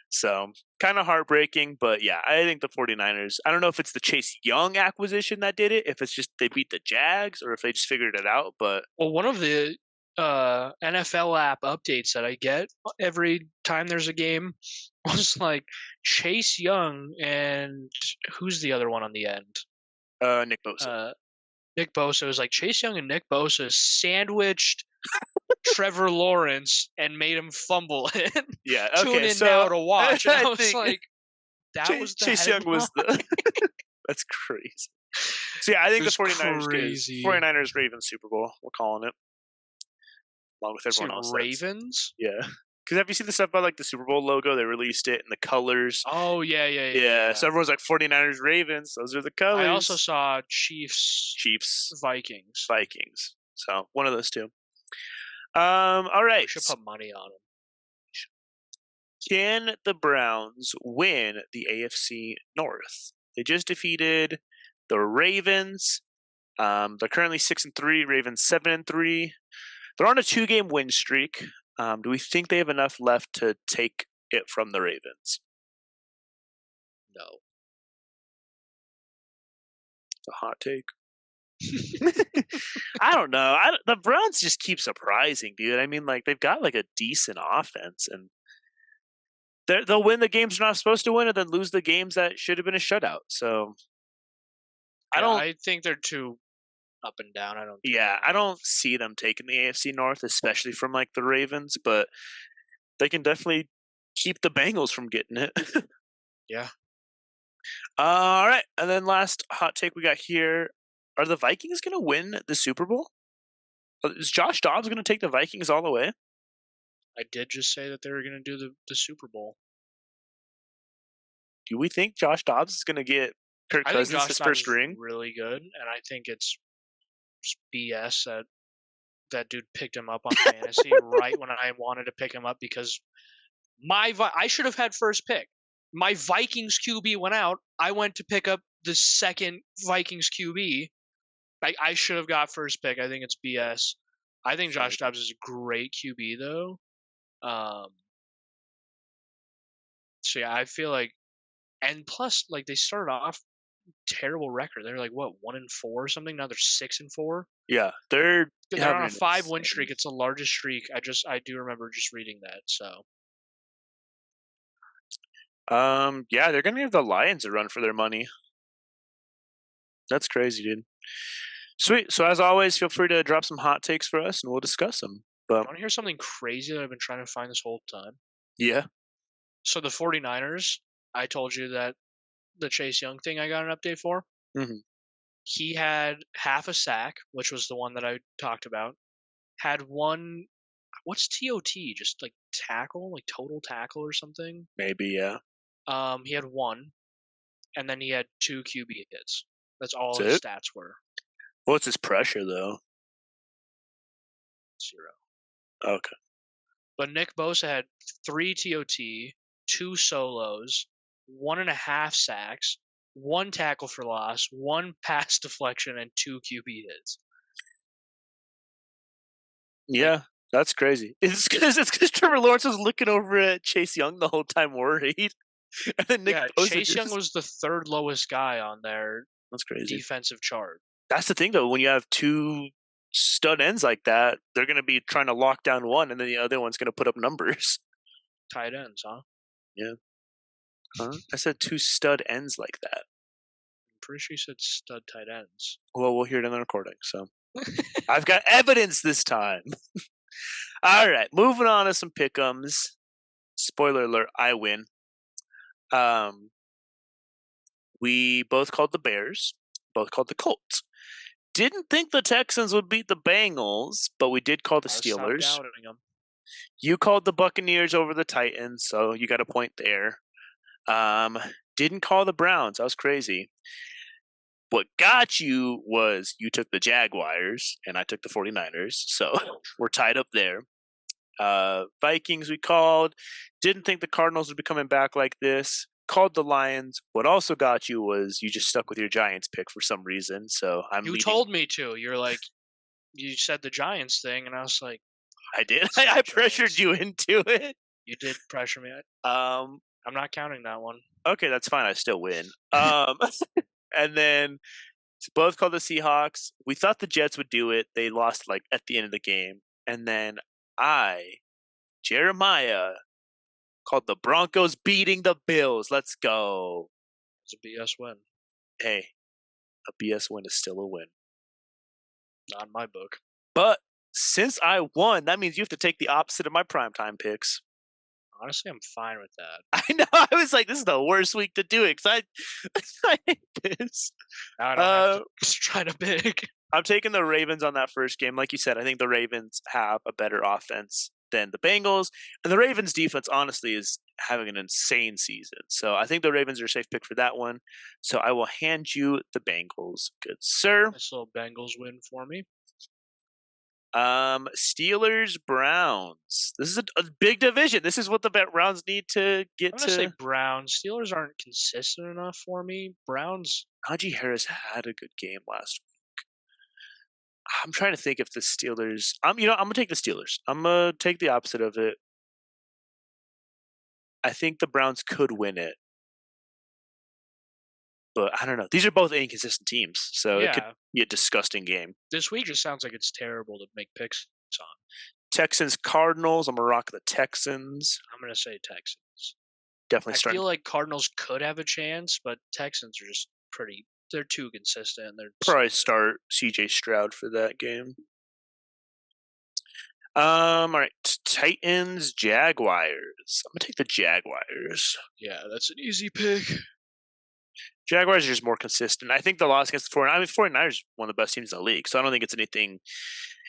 So kind of heartbreaking, but yeah, I think the 49ers, I don't know if it's the Chase Young acquisition that did it, if it's just they beat the Jags, or if they just figured it out. But one of the NFL app updates that I get every time there's a game was like Chase Young and who's the other one on the end? Nick Bosa. Nick Bosa was like Chase Young and Nick Bosa sandwiched Trevor Lawrence and made him fumble it. Yeah, okay. Tune in now to watch. And I was like, that was the Chase Young was the. That's crazy. So yeah, I think the 49ers Ravens Super Bowl. We're calling it, along with everyone else. Ravens. Yeah. Because have you seen the stuff about like the Super Bowl logo? They released it and the colors. Oh yeah. So everyone's like 49ers, Ravens. Those are the colors. I also saw Chiefs, Vikings. So one of those two. All right. We should put money on them. Can the Browns win the AFC North? They just defeated the Ravens. They're currently 6-3. Ravens 7-3. They're on a 2-game win streak. Do we think they have enough left to take it from the Ravens? No. It's a hot take. I don't know. The Browns just keep surprising, dude. I mean, like they've got like a decent offense, and they'll win the games they're not supposed to win, and then lose the games that should have been a shutout. So I think they're too up and down. I don't see them taking the AFC North, especially from like the Ravens, but they can definitely keep the Bengals from getting it. Yeah. All right, and then last hot take we got here: are the Vikings going to win the Super Bowl? Is Josh Dobbs going to take the Vikings all the way? I did just say that they were going to do the Super Bowl. Do we think Josh Dobbs is going to get Kirk Cousins his first ring? Really good, and I think it's BS that dude picked him up on fantasy right when I wanted to pick him up because I should have had first pick. My Vikings QB went out. I went to pick up the second Vikings QB. I should have got first pick. I think it's BS. I think Josh Dobbs is a great QB though. So yeah, I feel like, and plus like they started off terrible record. They're like what 1-4 or something. Now they're 6-4. Yeah, they're on a 5-win streak. It's the largest streak. I do remember just reading that. So. Yeah, they're gonna give the Lions a run for their money. That's crazy, dude. Sweet. So as always, feel free to drop some hot takes for us, and we'll discuss them. But you want to hear something crazy that I've been trying to find this whole time? Yeah. So the 49ers, I told you that the Chase Young thing I got an update for. Mm-hmm. He had half a sack, which was the one that I talked about. Had one, what's TOT? Just like tackle, like total tackle or something? Maybe, yeah. He had one, and then he had 2 QB hits. That's all That's his stats were. What's his pressure, though? 0. Okay. But Nick Bosa had 3 TOT, 2 solos, 1.5 sacks, 1 tackle for loss, 1 pass deflection, and 2 QB hits. Yeah, that's crazy. It's because Trevor Lawrence was looking over at Chase Young the whole time, worried. And then Chase Young was the 3rd lowest guy on their defensive chart. That's the thing, though. When you have 2 stud ends like that, they're going to be trying to lock down one, and then the other one's going to put up numbers. Tight ends, huh? Yeah. Huh? I said 2 stud ends like that. I'm pretty sure you said stud tight ends. Well, we'll hear it in the recording, so. I've got evidence this time. All right, moving on to some Pick Ems. Spoiler alert, I win. We both called the Bears, both called the Colts. Didn't think the Texans would beat the Bengals, but we did call the Steelers. You called the Buccaneers over the Titans, so you got a point there. Didn't call the Browns. I was crazy. What got you was you took the Jaguars, and I took the 49ers, so we're tied up there. Vikings we called. Didn't think the Cardinals would be coming back like this. Called the Lions. What also got you was you just stuck with your Giants pick for some reason. So You told me to. You're like, you said the Giants thing, and I was like, I did. I pressured you into it. You did pressure me. I'm not counting that one. Okay, that's fine. I still win. And then both called the Seahawks. We thought the Jets would do it. They lost like at the end of the game. And then Jeremiah, called the Broncos beating the Bills. Let's go. It's a BS win. Hey, a BS win is still a win. Not in my book. But since I won, that means you have to take the opposite of my primetime picks. Honestly, I'm fine with that. I know. I was like, this is the worst week to do it because I hate this. I don't have to try to pick. I'm taking the Ravens on that first game. Like you said, I think the Ravens have a better offense than the Bengals. And the Ravens defense, honestly, is having an insane season. So I think the Ravens are a safe pick for that one. So I will hand you the Bengals. Good, sir. Nice little Bengals win for me. Steelers, Browns. This is a big division. This is what the Browns need to get I'm going to say Browns. Steelers aren't consistent enough for me. Browns. Najee Harris had a good game last week. I'm trying to think if the Steelers. I'm gonna take the Steelers. I'm gonna take the opposite of it. I think the Browns could win it, but I don't know. These are both inconsistent teams, so it could Yeah, be a disgusting game. this week just sounds like it's terrible to make picks on. Texans Cardinals. I'm gonna rock the Texans. I'm gonna say Texans. Definitely I starting. feel like Cardinals could have a chance, but Texans are just pretty. They're too consistent. They're Probably so start C.J. Stroud for that game. All right, Titans Jaguars. I'm gonna take the Jaguars. yeah, that's an easy pick. Jaguars are just more consistent. I think the loss against the 49ers, 49ers one of the best teams in the league, so I don't think it's anything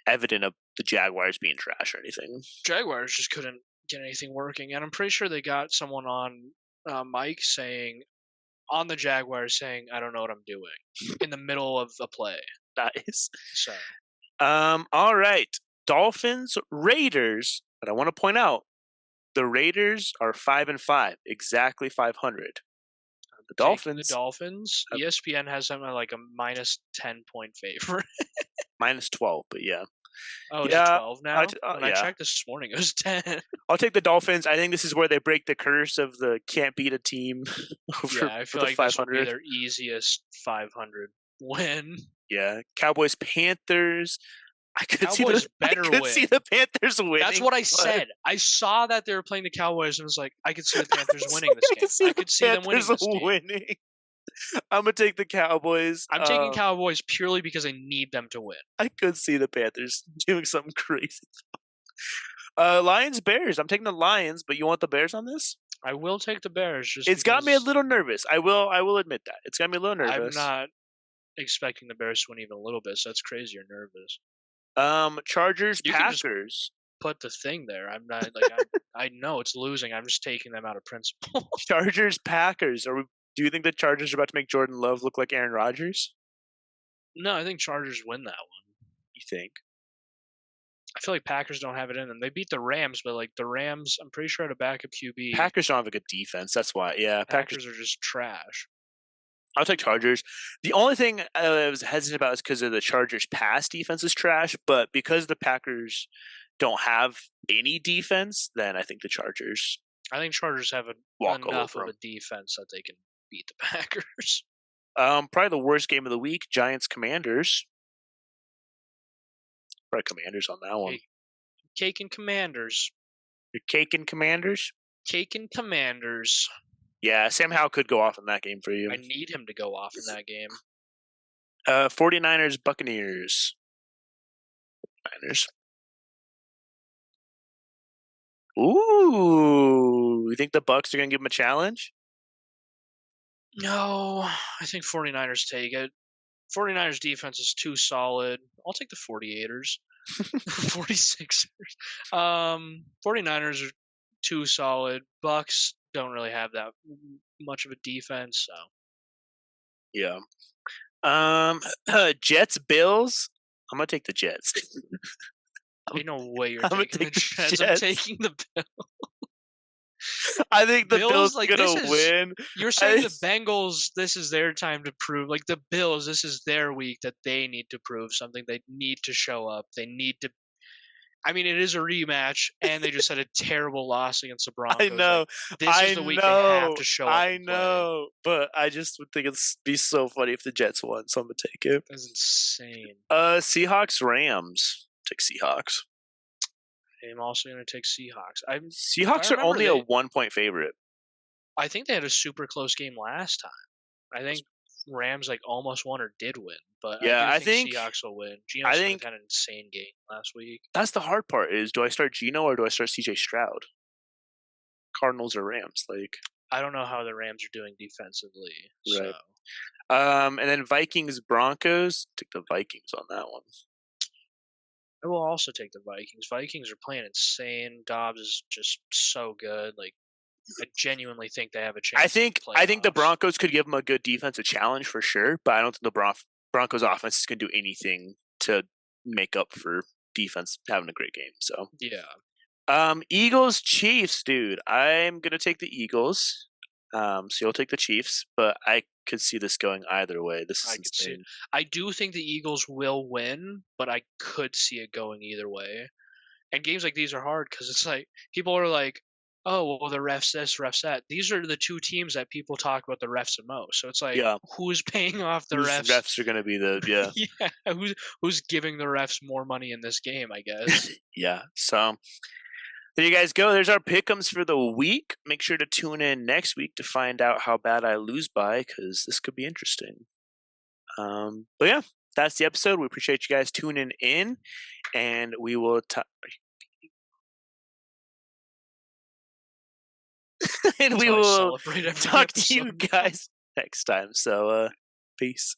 evident of the Jaguars being trash or anything. Jaguars just couldn't get anything working, and I'm pretty sure they got someone on Mike saying on the Jaguars saying, "I don't know what I'm doing" in the middle of a play. Nice. So All right, Dolphins Raiders. But I want to point out the Raiders are 5-5, exactly 500. The Dolphins the Dolphins. ESPN has them at like a minus 10-point favorite. minus 12, but yeah. Oh, is it 12 now? When I yeah. checked this morning, it was 10. I'll take the Dolphins. I think this is where they break the curse of the can't beat a team Yeah, I feel like this will be their easiest 500 win. Yeah, Cowboys Panthers. I could see Cowboys the better I could win. see the Panthers winning. That's what I but- said. I saw that they were playing the Cowboys and was like, I could see the Panthers winning this game. I could see them winning this game. winning. I'm gonna take the Cowboys. I'm taking Cowboys purely because I need them to win. I could see the Panthers doing something crazy. Lions Bears. I'm taking the Lions, but you want the Bears on this? I will take the Bears. It's got me a little nervous. I will admit that. It's got me a little nervous. I'm not expecting the Bears to win even a little bit, so that's crazy you're nervous. Chargers You can just Packers. put the thing there. I'm not like I know it's losing. I'm just taking them out of principle. Chargers Packers. Do you think the Chargers are about to make Jordan Love look like Aaron Rodgers? No, I think Chargers win that one. You think? I feel like Packers don't have it in them. They beat the Rams, but like the Rams, I'm pretty sure had a backup QB. Packers don't have a good defense. That's why. Yeah, Packers are just trash. I'll take Chargers. The only thing I was hesitant about is because of the Chargers' pass defense is trash, but because the Packers don't have any defense, then I think the Chargers. I think Chargers have enough of a defense that they can beat the Packers. Probably the worst game of the week: Giants Commanders. Probably Commanders on that one. Cake and Commanders. You're caking Commanders. Cake and Commanders. Yeah, Sam Howell could go off in that game for you. I need him to go off in that game. 49ers Buccaneers. Niners. Ooh, you think the Bucs are going to give him a challenge? No, I think 49ers take it. 49ers defense is too solid. I'll take the 48ers. 46ers. 49ers are too solid. Bucks don't really have that much of a defense, so. Yeah. Jets Bills. I'm gonna take the Jets. Ain't no way you're taking the Jets. I'm taking the Bills. I think the Bills are gonna win. You're saying the Bengals, this is their time to prove. Like the Bills, this is their week that they need to prove something. They need to show up. They need to. I mean, it is a rematch, and they just had a terrible loss against the Broncos. I know. Like, this is the week they have to show up. I know, but I just would think it'd be so funny if the Jets won, so I'm gonna take it. That's insane. Seahawks Rams. Take Seahawks. I'm also going to take Seahawks. Seahawks are only a 1-point favorite. I think they had a super close game last time. I think Rams like almost won or did win, but yeah, I think Seahawks will win. Geno Smith had an insane game last week. That's the hard part: is do I start Geno or do I start C.J. Stroud? Cardinals or Rams? Like I don't know how the Rams are doing defensively. Right. So. And then Vikings Broncos. Take the Vikings on that one. I will also take the Vikings. Vikings are playing insane. Dobbs is just so good. Like I genuinely think they have a chance. I think the Broncos could give them a good defensive challenge for sure, but I don't think the Broncos offense is going to do anything to make up for defense having a great game. So yeah. Eagles Chiefs, dude. I'm gonna take the Eagles. So you'll take the Chiefs, but I could see this going either way. This is I could see it. insane. I do think the Eagles will win, but I could see it going either way. And games like these are hard because it's like people are like, "Oh, well, the refs this, refs that." These are the two teams that people talk about the refs the most. So it's like, Yeah, who's paying off the whose refs? refs are going to be the yeah Yeah, who's giving the refs more money in this game? I guess. yeah. So there you guys go. There's our pick'ems for the week. Make sure to tune in next week to find out how bad I lose by, because this could be interesting. But yeah, that's the episode. We appreciate you guys tuning in, and we will and That's we how I will celebrate every talk to you episode. guys next time. So, peace.